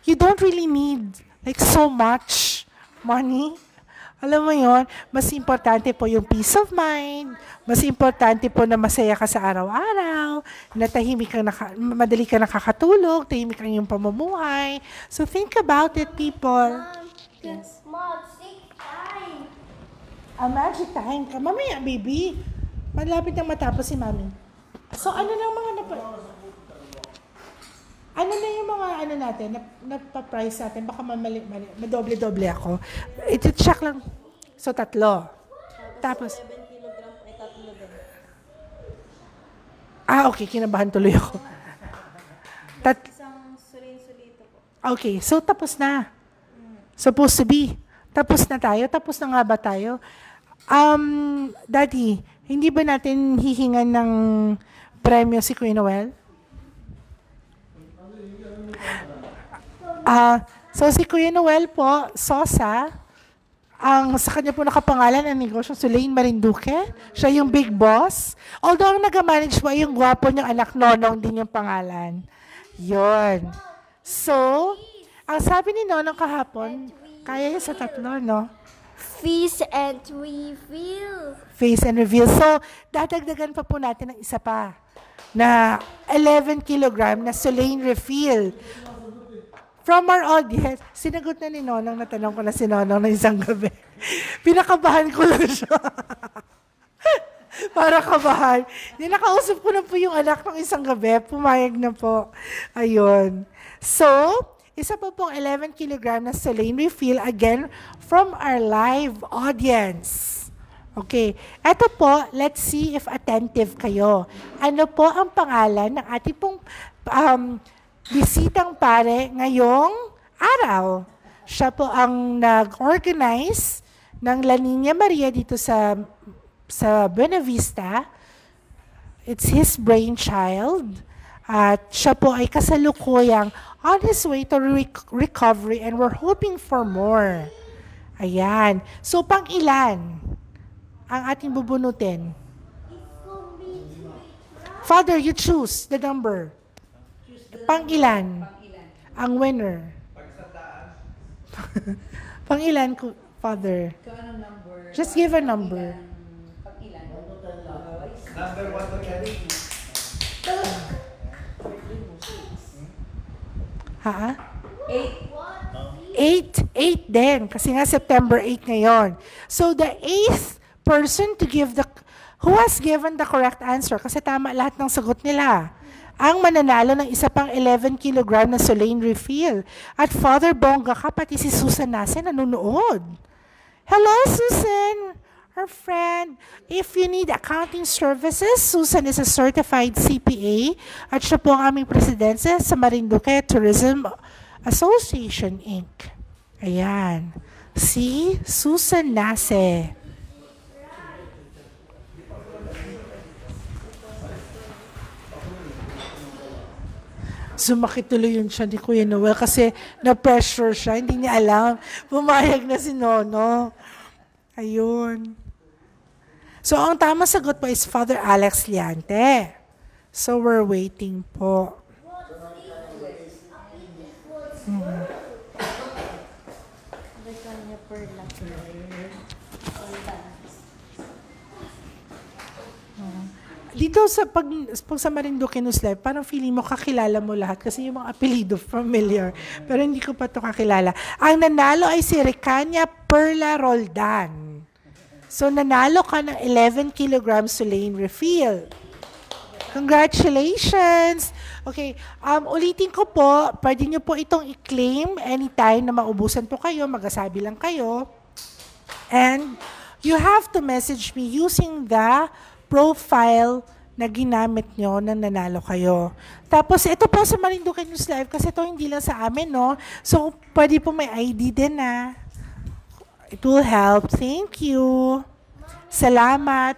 you don't really need like so much money. Alam mo yon, mas importante po yung peace of mind, mas importante po na masaya ka sa araw-araw, na madali ka nakakatulog, tahimik ang iyong pamumuhay. So think about it, people. Magic time. Magic time ka. Mamaya, baby. Malapit nang matapos si mami. So ano na yung mga ano na yung mga natin, napaprice natin, baka madoble-doble ako. Iti-check lang. So, 3. Tapos, 7 kilogram ay 3 din. okay, kinabahan tuloy ako. Isang sulin-sulito po. Okay, so tapos na. Supposed to be. Tapos na tayo? Tapos na nga ba tayo? Daddy, hindi ba natin hihingan ng premyo si Kuya Noel? So si Kuya Noel po, Sosa, sa kanya po nakapangalan ang negosyo si Lane Marinduque. Siya yung big boss. Although ang nag-manage po yung gwapo niyang anak, Nonong din yung pangalan. Yun. So, ang sabi ni Nonong kahapon, kaya niya sa 3, no? Feast and refill. Face and reveal. So, dadagdagan pa po natin ng isa pa na 11 kilogram na Solane refill. From our audience, sinagot na ni Nonong, natanong ko na si Nonong na isang gabi. Pinakabahan ko lang siya. Para kabahan. Nakausap ko na po yung anak ng isang gabi, pumayag na po. Ayun. So, isa pa pong 11 kilogram na Solane refill, again, from our live audience. Okay. Ito po, let's see if attentive kayo. Ano po ang pangalan ng ating pong bisitang pare ngayong araw? Siya po ang nag-organize ng La Niña Maria dito sa Buena Vista. It's his brainchild. At siya po ay kasalukuyang on his way to recovery and we're hoping for more. Ayan. So, pang ilan ang ating bubunutin? Father, you choose the number. Pang ilan ang winner? Pang ilan, Father? Just give a number. Number 1 to 10. Ha? 8 din. Kasi nga September 8 ngayon. So the 8th person to give who has given the correct answer, kasi tama lahat ng sagot nila, ang mananalo ng isa pang 11 kilogram na Solane refill. At Father Bongga ka, pati si Susan Nase nanonood. Hello, Susan! Her friend. If you need accounting services, Susan is a certified CPA at siya po ang aming presidente sa Marinduque Tourism Association, Inc. Ayan. Si Susan Nase. Sumakit tuloy yun siya ni Kuya Noel kasi na-pressure siya. Hindi niya alam. Pumayag na si Nono. Ayun. So, ang tamang sagot po is Father Alex Liante. So, we're waiting po. Dito pag sa Marinduque News Live, parang feeling mo kakilala mo lahat kasi yung mga apelido familiar. Pero hindi ko pa ito kakilala. Ang nanalo ay si Ricania Perla Roldan. So, nanalo ka ng 11 kilogram Solane refill. Congratulations! Okay, ulitin ko po, pwede nyo po itong i-claim anytime na maubusan po kayo, magasabi lang kayo. And you have to message me using the profile na ginamit nyo nang nanalo kayo. Tapos, ito po sa Marinduque News Live, kasi ito hindi lang sa amin, no? So, pwede po may ID din, na. It will help. Thank you. Salamat.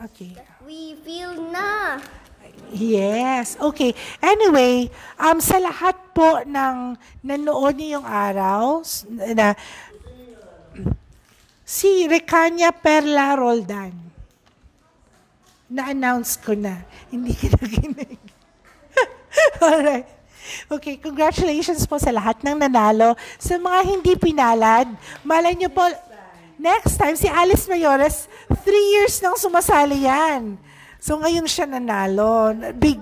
Okay. We feel na. Yes. Okay. Anyway, sa lahat po po ng nanood niyo yung araw na si Recania Perla Roldan. Na-announce ko na. Hindi ka naginig. Alright. Okay, congratulations po sa lahat ng nanalo. Sa mga hindi pinalad, malay niyo po, next time, si Alice Mayores, 3 years nang sumasali yan. So ngayon siya nanalo. Big,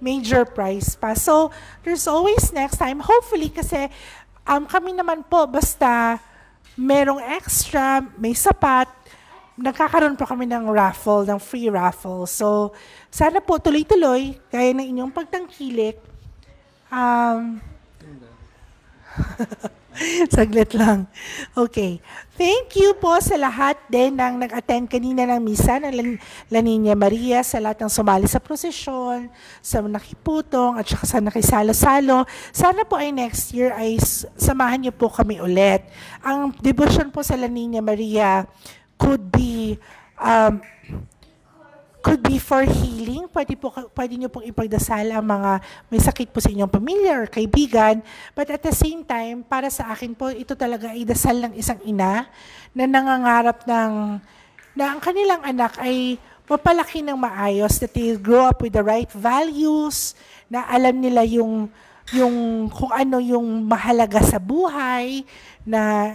major prize pa. So there's always next time. Hopefully, kasi kami naman po, basta merong extra, may sapat, nagkakaroon po kami ng raffle, ng free raffle. So sana po tuloy-tuloy, gaya ng inyong pagtangkilik. Saglit lang. Okay. Thank you po sa lahat din ng nag-attend kanina ng misa ng La Niña Maria, sa lahat ng sumali sa prosesyon, sa nakiputong, at saka sa nakisalo-salo. Sana po ay next year ay samahan niyo po kami ulit. Ang devotion po sa La Niña Maria could be for healing. Pwede niyo pong ipagdasal ang mga may sakit po sa inyong pamilya or kaibigan. But at the same time, para sa akin po, ito talaga ay dasal ng isang ina na nangangarap na ang kanilang anak ay mapalaki ng maayos, that they grow up with the right values, na alam nila yung kung ano yung mahalaga sa buhay, na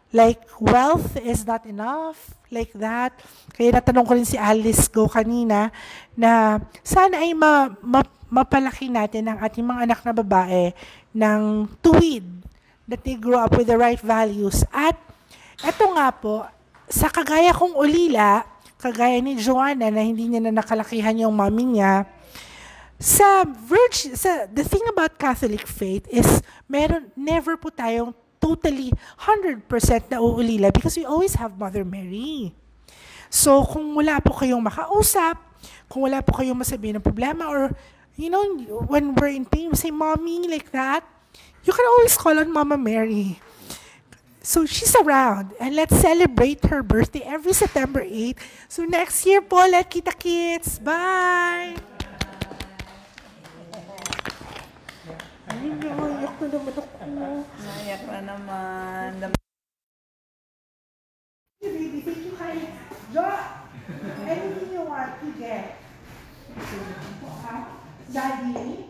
like, wealth is not enough, like that. Kaya natanong ko rin si Alice Go kanina na sana ay mapalaki natin ang ating mga anak na babae ng tuwid, that they grow up with the right values. At eto nga po, sa kagaya kong ulila, kagaya ni Joanna na hindi niya na nakalakihan yung mami niya, the thing about Catholic faith is never po tayong totally 100% na uulila because we always have Mother Mary. So, kung wala po kayong makausap, kung wala po kayong masabihin ng problema, or, when we're in pain, we say, Mommy, like that, you can always call on Mama Mary. So, she's around. And let's celebrate her birthday every September 8. So, next year po, let's kita-kits. Bye! Ay, naiyak na naman ako. Nayak na naman. Baby, thank you, honey. Jo, anything you want to get. Daddy?